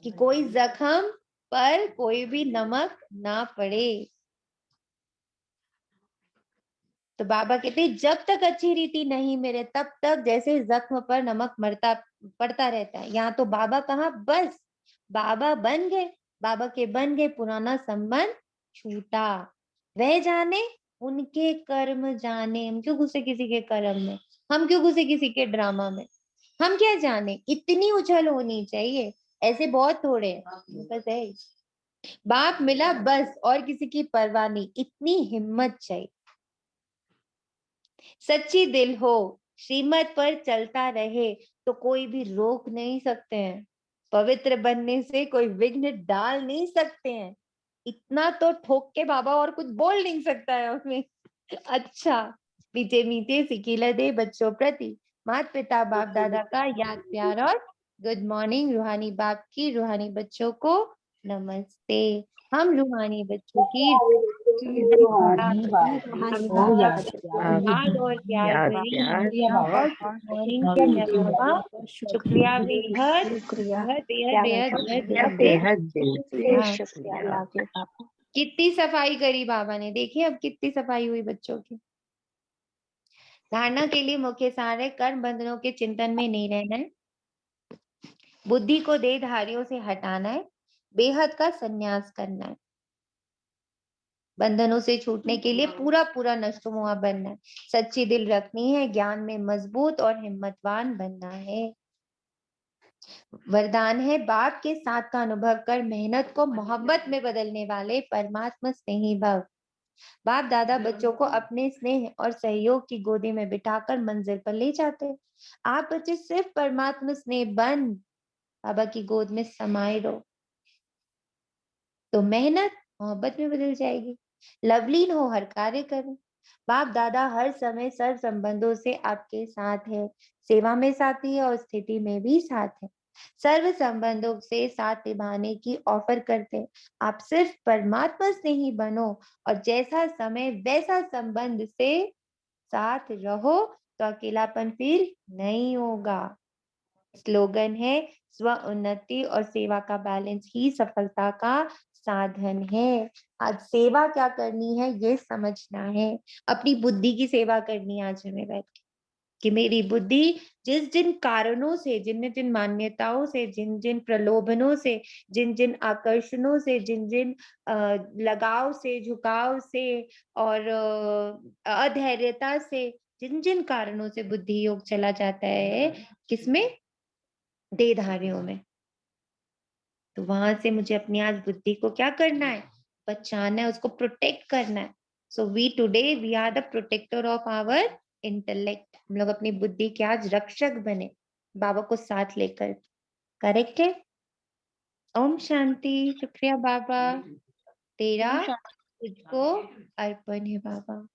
कि कोई जख्म पर कोई भी नमक ना पड़े। तो बाबा कहते जब तक अच्छी रीति नहीं मिले तब तक जैसे जख्म पर नमक पड़ता रहता है। यहाँ तो बाबा कहा बस बाबा बन गए, बाबा के बन गए, पुराना संबंध छूटा, वह जाने, उनके कर्म जाने। हम क्यों घुसे किसी के कर्म में, हम क्यों घुसे किसी के ड्रामा में, हम क्या जाने। इतनी उछल होनी चाहिए, ऐसे बहुत थोड़े बस है। बाप मिला बस, और किसी की परवाह नहीं, इतनी हिम्मत चाहिए। सच्ची दिल हो, श्रीमत पर चलता रहे तो कोई भी रोक नहीं सकते हैं, पवित्र बनने से कोई विघ्न डाल नहीं सकते हैं। इतना तो ठोक के बाबा और कुछ बोल नहीं सकता है हमें। अच्छा, मीठे मीठे सिकीला दे बच्चों प्रति माता पिता बाप दादा का याद प्यार और गुड मॉर्निंग। रूहानी बाप की रूहानी बच्चों को नमस्ते। हम रूहानी बच्चों की और प्यार भरी और गुड मॉर्निंग से बाबा, शुक्रिया बेहद बेहद बेहद बेहद बेहद बेहद। कितनी सफाई करी बाबा ने, देखिए अब कितनी सफाई हुई बच्चों की। धारणा के लिए मुख्य सार है कर्म बंधनों के चिंतन में नहीं रहना है, बुद्धि को देहधारियों से हटाना है, बेहद का संन्यास करना है, बंधनों से छूटने के लिए पूरा पूरा नष्टमुआ बनना है, सच्ची दिल रखनी है, ज्ञान में मजबूत और हिम्मतवान बनना है। वरदान है बाप के साथ का अनुभव कर मेहनत को मोहब्बत में बदलने वाले परमात्मा स्नेही भव। बाप दादा बच्चों को अपने स्नेह और सहयोग की गोदी में बिठाकर मंजिल पर ले जाते हैं। आप बच्चे सिर्फ परमात्मा स्नेह बन बाबा की गोद में समाये रहो, तो मेहनत मोहब्बत में बदल जाएगी। लवलीन हो, हर कार्य करो, बाप दादा हर समय सर्व संबंधों से आपके साथ है, सेवा में साथी है और स्थिति में भी साथ है। सर्व संबंधों से साथ निभाने की ऑफर करते हैं। आप सिर्फ परमात्मा से ही बनो और जैसा समय वैसा संबंध से साथ रहो तो अकेलापन फील नहीं होगा। स्लोगन है स्व उन्नति और सेवा का बैलेंस ही सफलता का साधन है। आज सेवा क्या करनी है ये समझना है, अपनी बुद्धि की सेवा करनी है आज हमें बैठ के, कि मेरी बुद्धि जिन जिन कारणों से, जिन जिन मान्यताओं से, जिन जिन प्रलोभनों से, जिन जिन आकर्षणों से, जिन जिन लगाव से, झुकाव से और अधैर्यता से, जिन जिन कारणों से बुद्धि योग चला जाता है, किसमें? देहधारियों में। तो वहां से मुझे अपनी आज बुद्धि को क्या करना है? बचाना है, उसको प्रोटेक्ट करना है। So we today we are the protector of our intellect. हम लोग अपनी बुद्धि के आज रक्षक बने, बाबा को साथ लेकर। करेक्ट है? ओम शांति। शुक्रिया बाबा, तेरा तुझको अर्पण है बाबा।